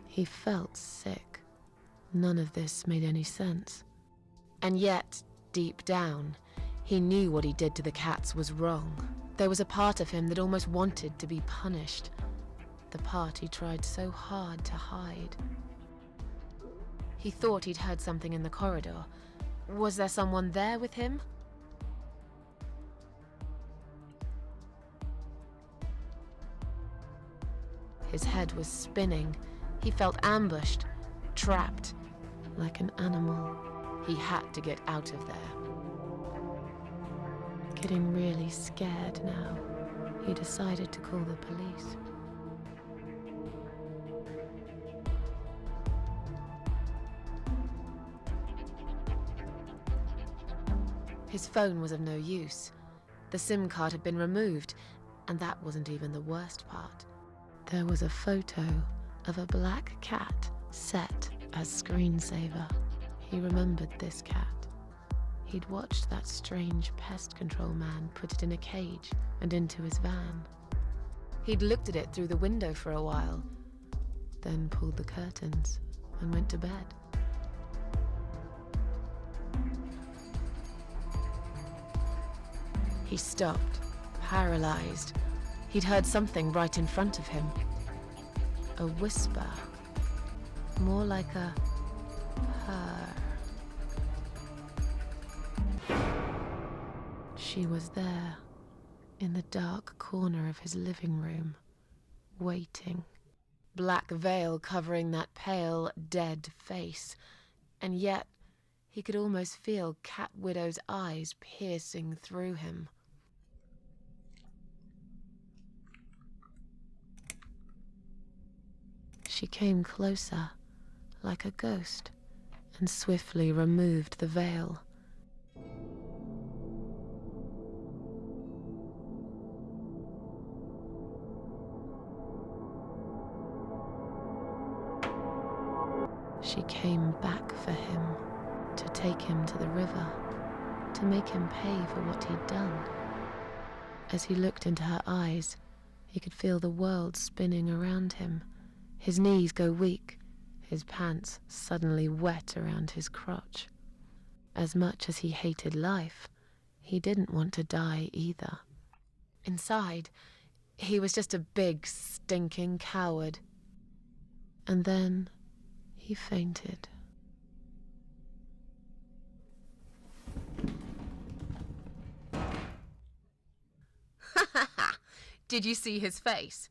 He felt sick. None of this made any sense. And yet, deep down, he knew what he did to the cats was wrong. There was a part of him that almost wanted to be punished. The part he tried so hard to hide. He thought he'd heard something in the corridor. Was there someone there with him? His head was spinning. He felt ambushed, trapped, like an animal. He had to get out of there. Getting really scared now, he decided to call the police. His phone was of no use. The SIM card had been removed, and that wasn't even the worst part. There was a photo of a black cat set as screensaver. He remembered this cat. He'd watched that strange pest control man put it in a cage and into his van. He'd looked at it through the window for a while, then pulled the curtains and went to bed. He stopped, paralyzed. He'd heard something right in front of him. A whisper. More like a purr. She was there, in the dark corner of his living room, waiting. Black veil covering that pale, dead face. And yet, he could almost feel Cat Widow's eyes piercing through him. She came closer, like a ghost, and swiftly removed the veil. She came back for him, to take him to the river, to make him pay for what he'd done. As he looked into her eyes, he could feel the world spinning around him. His knees go weak, his pants suddenly wet around his crotch. As much as he hated life, he didn't want to die either. Inside, he was just a big, stinking coward. And then he fainted. Did you see his face?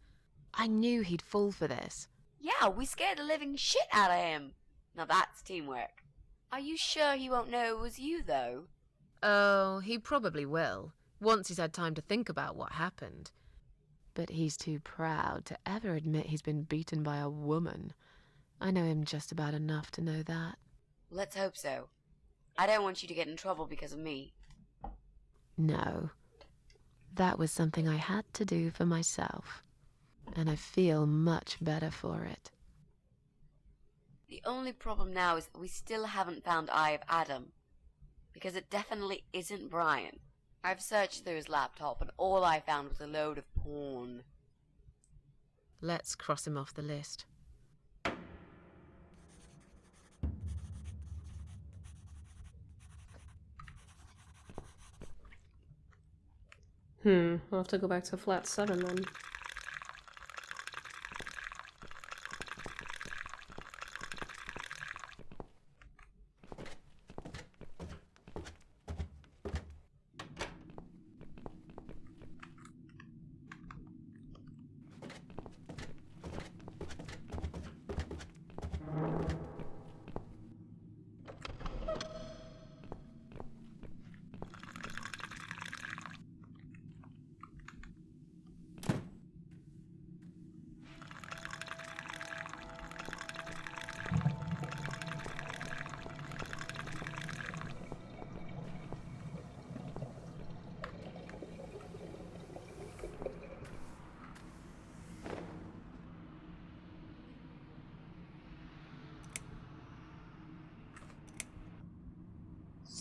I knew he'd fall for this. Yeah, we scared the living shit out of him. Now that's teamwork. Are you sure he won't know it was you, though? Oh, he probably will, once he's had time to think about what happened. But he's too proud to ever admit he's been beaten by a woman. I know him just about enough to know that. Let's hope so. I don't want you to get in trouble because of me. No. That was something I had to do for myself. And I feel much better for it. The only problem now is that we still haven't found Eye of Adam. Because it definitely isn't Brian. I've searched through his laptop and all I found was a load of porn. Let's cross him off the list. I'll have to go back to flat 7 then.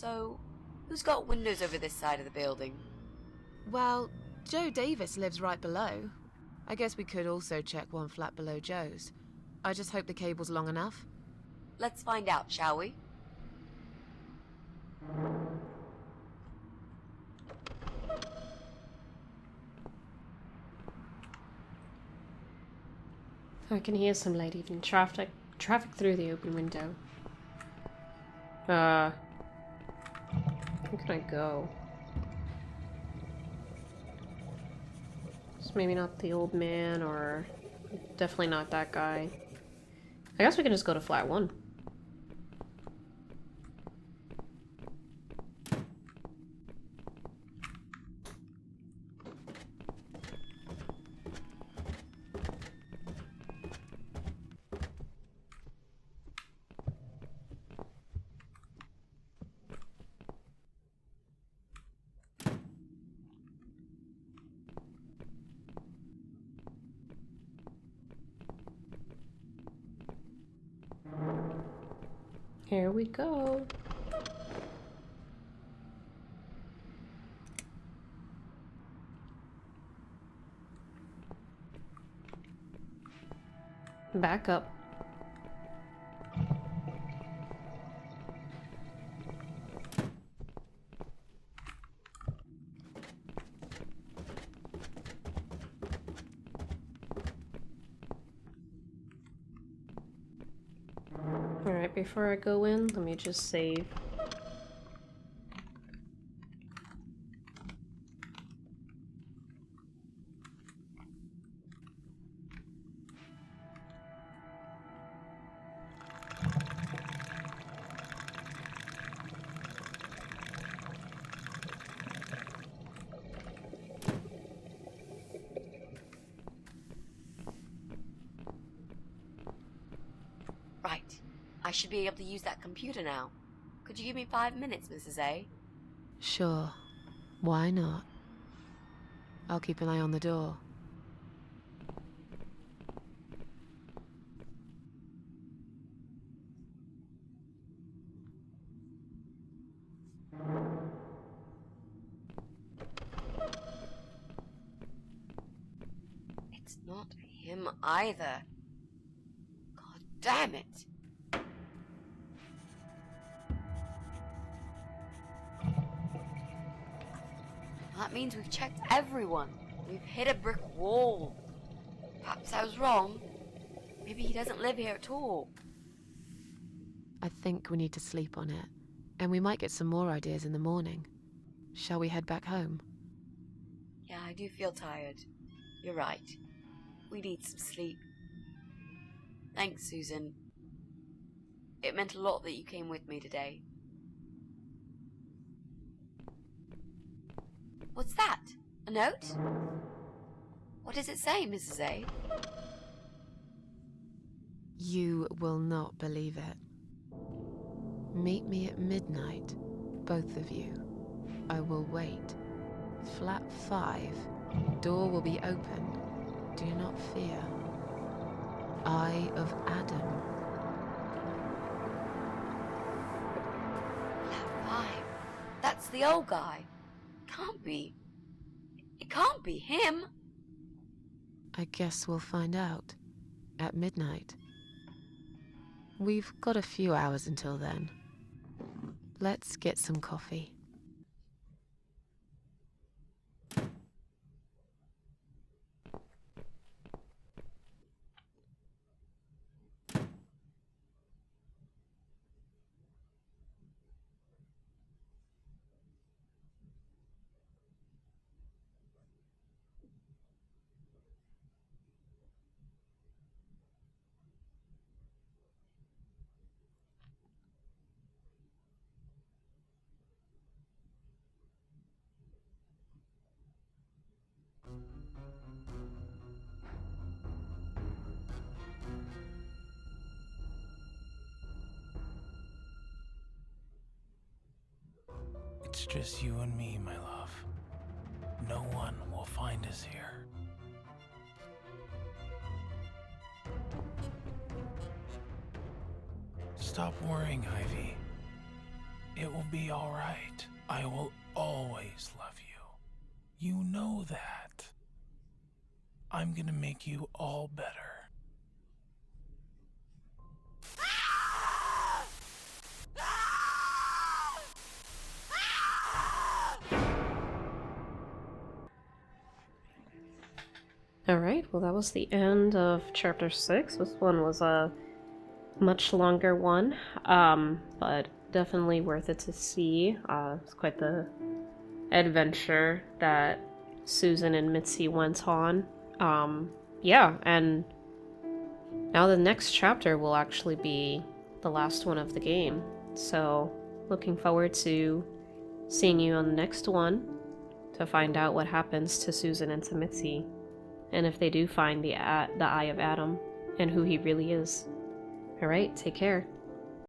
So, who's got windows over this side of the building? Well, Joe Davis lives right below. I guess we could also check one flat below Joe's. I just hope the cable's long enough. Let's find out, shall we? I can hear some light evening traffic through the open window. Where can I go? It's maybe not the old man, or definitely not that guy. I guess we can just go to flat 1. Here we go. Back up. Alright, before I go in, let me just save. Right. I should be able to use that computer now. Could you give me 5 minutes, Mrs. A? Sure. Why not? I'll keep an eye on the door. It's not him either. God damn it! That means we've checked everyone. We've hit a brick wall. Perhaps I was wrong. Maybe he doesn't live here at all. I think we need to sleep on it. And we might get some more ideas in the morning. Shall we head back home? Yeah, I do feel tired. You're right. We need some sleep. Thanks, Susan. It meant a lot that you came with me today. What's that? A note? What does it say, Mrs. A? You will not believe it. Meet me at midnight, both of you. I will wait. Flat 5. Door will be open. Do not fear. Eye of Adam. Flat 5. That's the old guy. Can't be. It can't be him. I guess we'll find out. At midnight. We've got a few hours until then. Let's get some coffee. It's just you and me, my love. No one will find us here. Stop worrying, Ivy. It will be alright. I will always love you. You know that. I'm gonna make you all better. Alright, well that was the end of chapter 6. This one was a much longer one, but definitely worth it to see. It's quite the adventure that Susan and Mitzi went on. Yeah, and now the next chapter will actually be the last one of the game. So, looking forward to seeing you on the next one to find out what happens to Susan and to Mitzi, and if they do find the Eye of Adam and who he really is. Alright, take care.